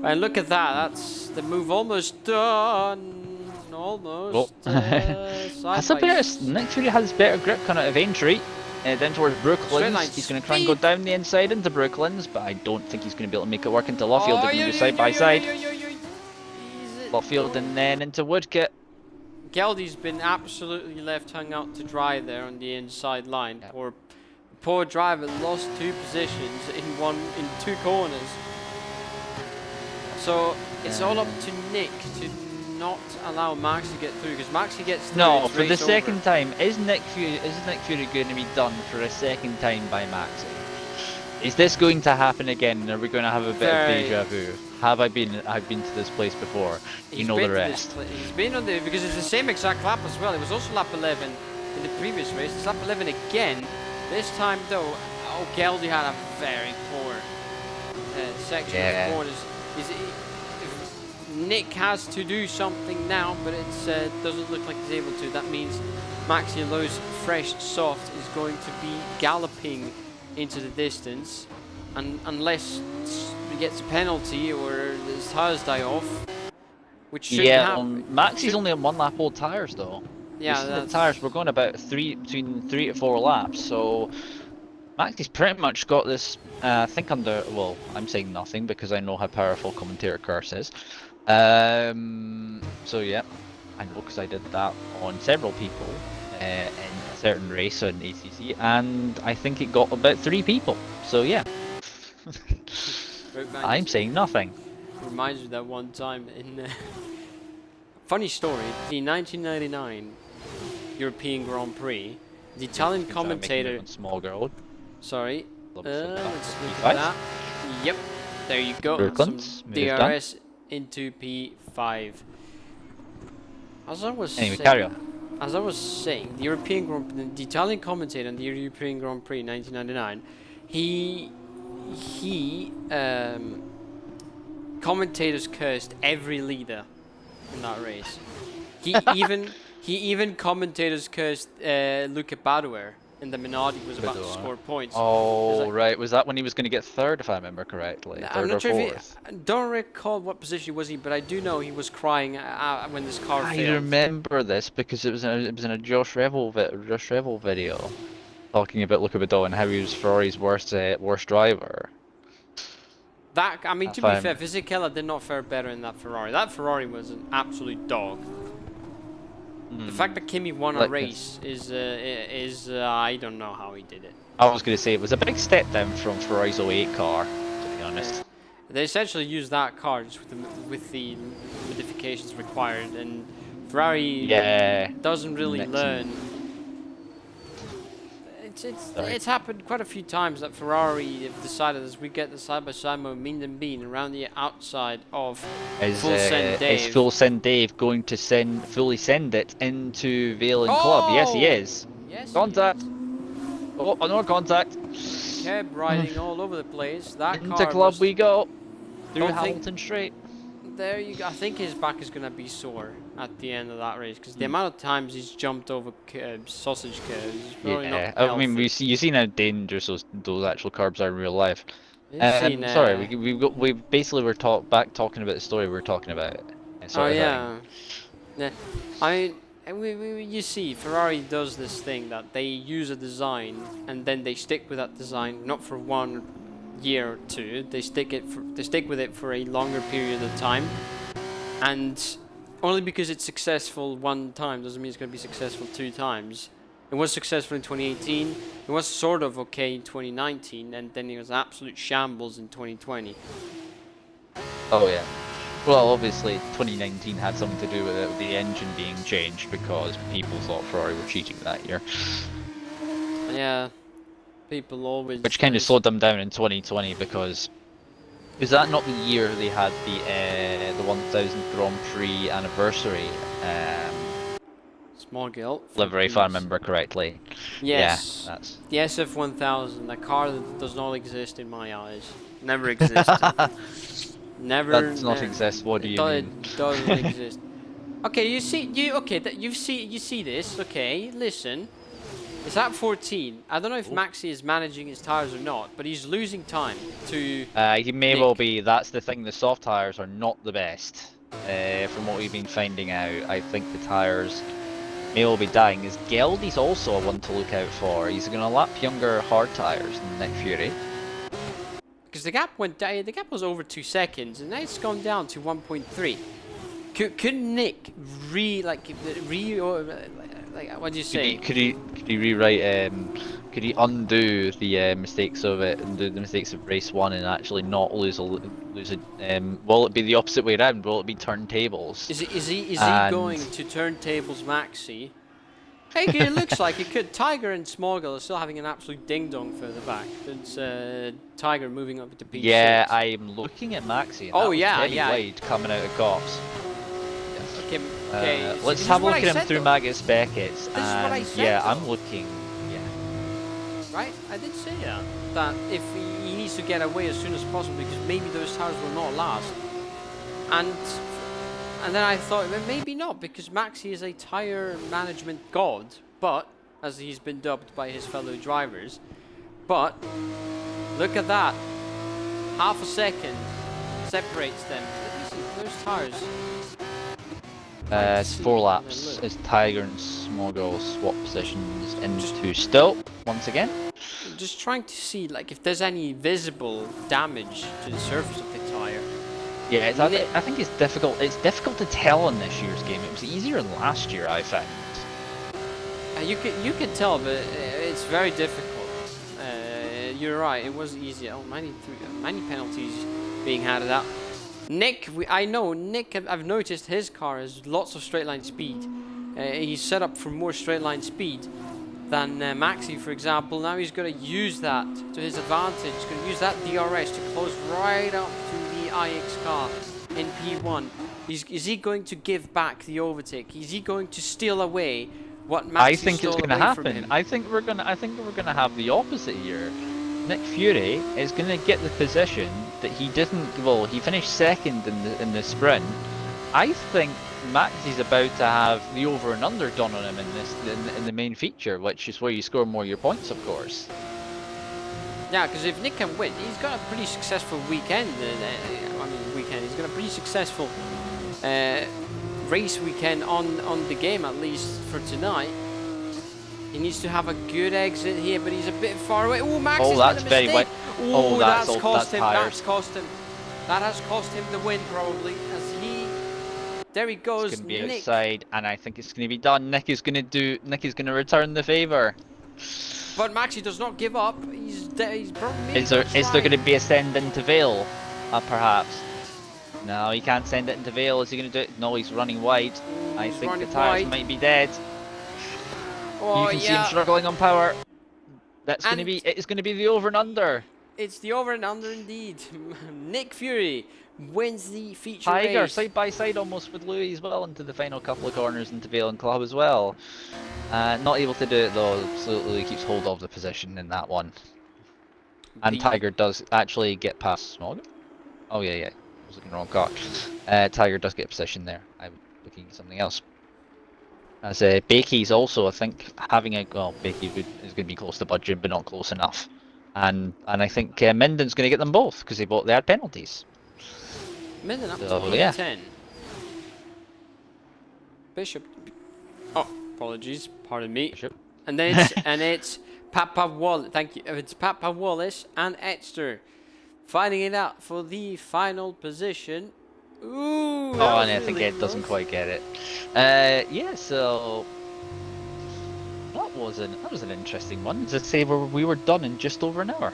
And look at that. That's the move almost done. Almost. Has a better, Nick Fury has better grip kind of of entry. Down towards Brooklands. He's going to try and go down the inside into Brooklands, but I don't think he's going to be able to make it work into Luffield. They're going to go side by side. Luffield and then into Woodcote. Geldy's been absolutely left hung out to dry there on the inside line. Yep. Poor driver lost 2 positions in 2 corners. So it's all up to Nick to not allow Max to get through, because Max gets through. No, for the second time, is Nick Fury going to be done for a second time by Maxi? Is this going to happen again? Are we going to have a bit of deja vu? I've been to this place before. You know the rest. He's been on the, because it's the same exact lap as well. It was also lap 11 in the previous race. It's lap 11 again. This time though, Geldy had a very poor section of corners. Nick has to do something now, but it doesn't look like he's able to. That means Maxi Lowe's fresh soft is going to be galloping into the distance, and unless he gets a penalty or his tires die off, which shouldn't happen. Maxi's only on 1 lap old tires though. Yeah, the tires, we're going about between 3 to 4 laps, so Maxi's pretty much got this. I think under. Well, I'm saying nothing because I know how powerful commentator curse is. So yeah, I know because I did that on several people in a certain race on ACC, and I think it got about 3 people. So yeah, I'm saying nothing. Reminds me of that one time in funny story, the 1999 European Grand Prix, the Italian commentator. Small girl. Sorry. Let's look at that. Yep. There you go. Some DRS into P5. As I was saying, the European Grand Prix, the Italian commentator on the European Grand Prix 1999, he commentators cursed every leader in that race. He even commentators cursed Luca Badoer. And the Minardi was about to score points. Oh, right. Was that when he was going to get 3rd, if I remember correctly? I'm not sure if I don't recall what position was he, but I do know he was crying when this car failed. I remember this because it was in a Josh Revel video talking about Luca Badoer and how he was Ferrari's worst driver. That, I mean, to be fair, Fisichella did not fare better in that Ferrari. That Ferrari was an absolute dog. The fact that Kimi won a race is I don't know how he did it. I was going to say it was a big step down from Ferrari's 08 car, to be honest. They essentially used that car just with the modifications required, and Ferrari doesn't really learn. It's happened quite a few times that Ferrari have decided, as we get the side-by-side mode, mean and bean around the outside of Full Send Dave. Is Full Send Dave going to fully send it into Vale and Club? Yes, he is. Yes, contact. Oh, another contact. Kept riding all over the place. That into car Club we go. Through Hamilton Straight. There you go. I think his back is going to be sore at the end of that race, because the amount of times he's jumped over sausage curves. Yeah, I mean, you see how dangerous those actual curbs are in real life. Sorry, we basically were talking about the story we were talking about. Yeah. I mean, you see, Ferrari does this thing that they use a design and then they stick with that design, not for 1 year or 2. They stick with it for a longer period of time, and only because it's successful 1 time doesn't mean it's going to be successful 2 times. It was successful in 2018, it was sort of okay in 2019, and then it was absolute shambles in 2020. Oh yeah. Well, obviously 2019 had something to do with it, with the engine being changed, because people thought Ferrari were cheating that year. Yeah. People always... Which kind of slowed them down in 2020, because... Is that not the year they had the 1000th Grand Prix anniversary small guilt livery, if I remember correctly? Yes. Yeah, that's... The SF1000, a car that does not exist in my eyes. Never existed. Never... Does not exist, what do you mean? It doesn't exist. Okay, you see this. Okay, listen. It's at 14. I don't know if Maxi is managing his tires or not, but he's losing time to. He may Nick. well be. That's the thing. The soft tires are not the best. From what we've been finding out, I think the tires may well be dying. Is Geldy's also a one to look out for? He's going to lap younger hard tires than Nick Fury. Because the gap went down. The gap was over 2 seconds, and now it's gone down to 1.3. Could Nick what do you say? Could he rewrite? Could he undo the mistakes of it, and do the mistakes of race 1, and actually not lose a? Will it be the opposite way around? Will it be turntables? Is he going to turntables Maxi? Hey, it looks like it could. Tiger and Smoggle are still having an absolute ding dong further back. It's Tiger moving up to P6. Yeah, I'm looking at Maxi. And wide coming out of Cops. Okay, let's have a look at him through Magus Beckett's. I'm looking. Yeah. Right, I did say that if he needs to get away as soon as possible because maybe those tires will not last. And then I thought well, maybe not because Maxi is a tire management god, but as he's been dubbed by his fellow drivers. But look at that, half a second separates them. Let me see those tires. It's 4 laps. It's Tiger and Smoggle swap positions into still once again. Just trying to see like if there's any visible damage to the surface of the tire. Yeah, I think it's difficult. It's difficult to tell in this year's game. It was easier than last year, I found. You can tell, but it's very difficult. You're right. It was easier. Oh, many penalties being handed out. Nick, I know Nick. I've noticed his car has lots of straight line speed. He's set up for more straight line speed than Maxi, for example. Now he's going to use that to his advantage. He's going to use that DRS to close right up to the IX car in P1. Is he going to give back the overtake? Is he going to steal away what Maxi I think it's going to happen. I think we're gonna have the opposite here. Nick Fury is going to get the position that he didn't. Well, he finished second in the sprint. I think Maxi's about to have the over and under done on him in the main feature, which is where you score more of your points, of course. Yeah, because if Nick can win, he's got a pretty successful weekend. He's got a pretty successful race weekend on the game, at least for tonight. He needs to have a good exit here, but he's a bit far away. Oh, Max has made a mistake. Very wide. Oh, that's cost him. Tires. That's cost him. That has cost him the win, probably. There he goes. It's going to be Nick. outside, and I think it's going to be done. Nick is going to return the favour. But Maxi does not give up. He's probably. Is there going to be a send into Vale? Perhaps. No, he can't send it into Vale. Is he going to do it? No, he's running wide. I think the tires might be dead. Oh, you can see him struggling on power. It's going to be the over and under. It's the over and under indeed. Nick Fury wins the feature Tiger race. side by side almost with Louis as well into the final couple of corners into Vale and Club as well. Not able to do it though, so Louis keeps hold of the position in that one. And Tiger does actually get past Smog. Oh yeah. I was looking wrong car. Tiger does get position there. I'm looking at something else. As Bakey's also, I think, having a Bakey is going to be close to budget, but not close enough. And I think Minden's going to get them both because they had penalties. Minden up So, to yeah. 10. Bishop. Oh, apologies. Pardon me. Bishop. And then it's Papa Wallace. Thank you. It's Papa Wallace and Etster fighting it out for the final position. Ooh. And I think Ed doesn't quite get it. Yeah. So that was an interesting one. To say we were done in just over an hour.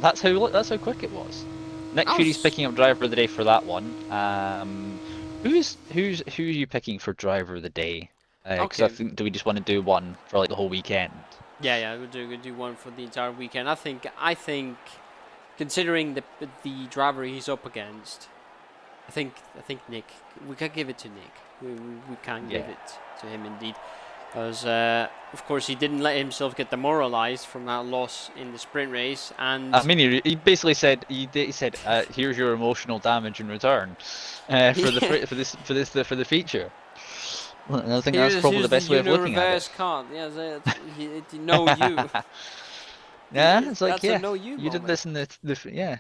That's how quick it was. Nick Fury's picking up driver of the day for that one. Who are you picking for driver of the day? Because I think, do we just want to do one for like the whole weekend? Yeah, we'll do one for the entire weekend. I think, considering the driver he's up against, I think Nick. We can give it to Nick. We can give it to him indeed, because of course he didn't let himself get demoralized from that loss in the sprint race. And I mean, he basically said here's your emotional damage in return for the feature. I think that's probably the best way of looking at it. Reverse card. Yeah, no you. Yeah, it's like, That's a yeah, no you you did moment. this in yeah.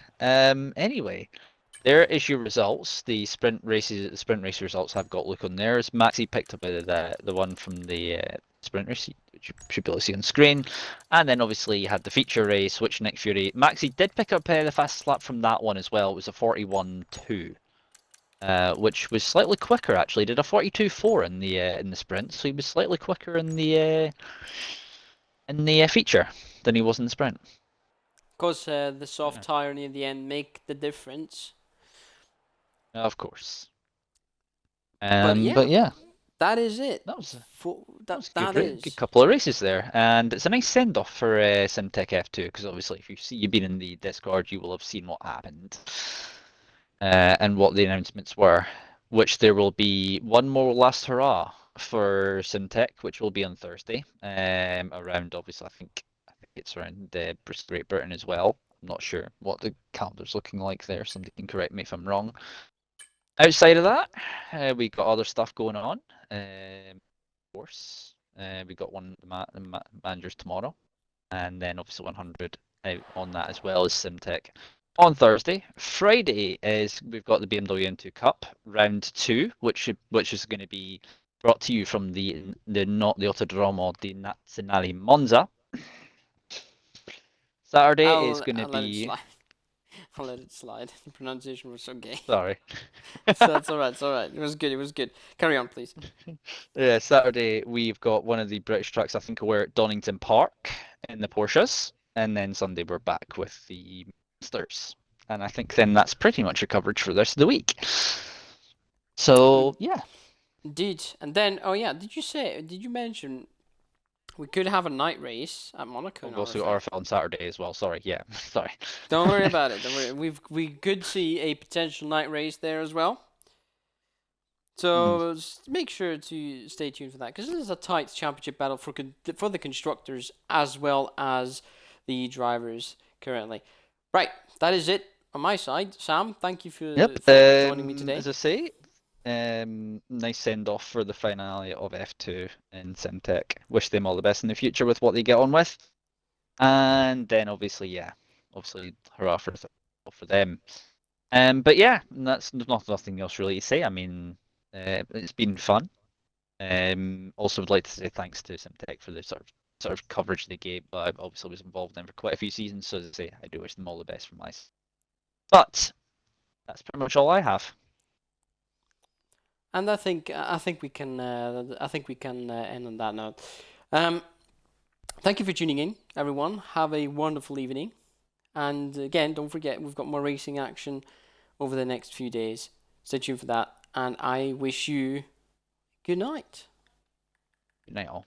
Anyway, there is your results. The sprint race results have got a look on theirs. Maxi picked up the one from the sprint race, which you should be able to see on screen. And then obviously you had the feature race, which Nick Fury, Maxi did pick up the fast lap from that one as well. It was a 41.2. Which was slightly quicker actually. Did a 42.4 in the sprint, so he was slightly quicker in the feature than he was in the sprint. Of course, the soft tire near the end make the difference. Of course. But yeah, that is it. That was That a is good couple of races there, and it's a nice send off for SimTech F2 because obviously if you've been in the Discord, you will have seen what happened and what the announcements were. Which there will be one more last hurrah for SimTech, which will be on Thursday. Around obviously I think it's around Bristol, Great Britain as well. I'm not sure what the calendar's looking like there. Somebody can correct me if I'm wrong. Outside of that, we got other stuff going on. Of course, we got one managers tomorrow, and then obviously 100 out on that as well as SimTech on Thursday. Friday is we've got the BMW M2 Cup round 2, which is going to be brought to you from not the Autodromo di Nazionale Monza. Saturday is going to be. I'll let it slide. The pronunciation was so gay. Sorry. So that's alright, it's alright. It was good. Carry on, please. Yeah, Saturday we've got one of the British tracks, I think we're at Donington Park in the Porsches. And then Sunday we're back with the Monsters. And I think then that's pretty much your coverage for the rest of the week. So, yeah. Indeed. And then, did you mention we could have a night race at Monaco? We've also got RFL on Saturday as well. Sorry, yeah. Sorry. Don't worry about it. Don't worry. We could see a potential night race there as well. So make sure to stay tuned for that because this is a tight championship battle for the constructors as well as the drivers currently. Right, that is it on my side. Sam, thank you for joining me today. As I say, nice send off for the finale of F2 in SimTech. Wish them all the best in the future with what they get on with. And then obviously hurrah for them. But yeah, that's nothing else really to say. I mean, it's been fun. Also would like to say thanks to SimTech for the sort of coverage they gave. I obviously was involved in them for quite a few seasons, so as I say, I do wish them all the best from my side. But that's pretty much all I have. And I think we can end on that note. Thank you for tuning in, everyone. Have a wonderful evening. And again, don't forget we've got more racing action over the next few days. Stay tuned for that. And I wish you good night. Good night, all.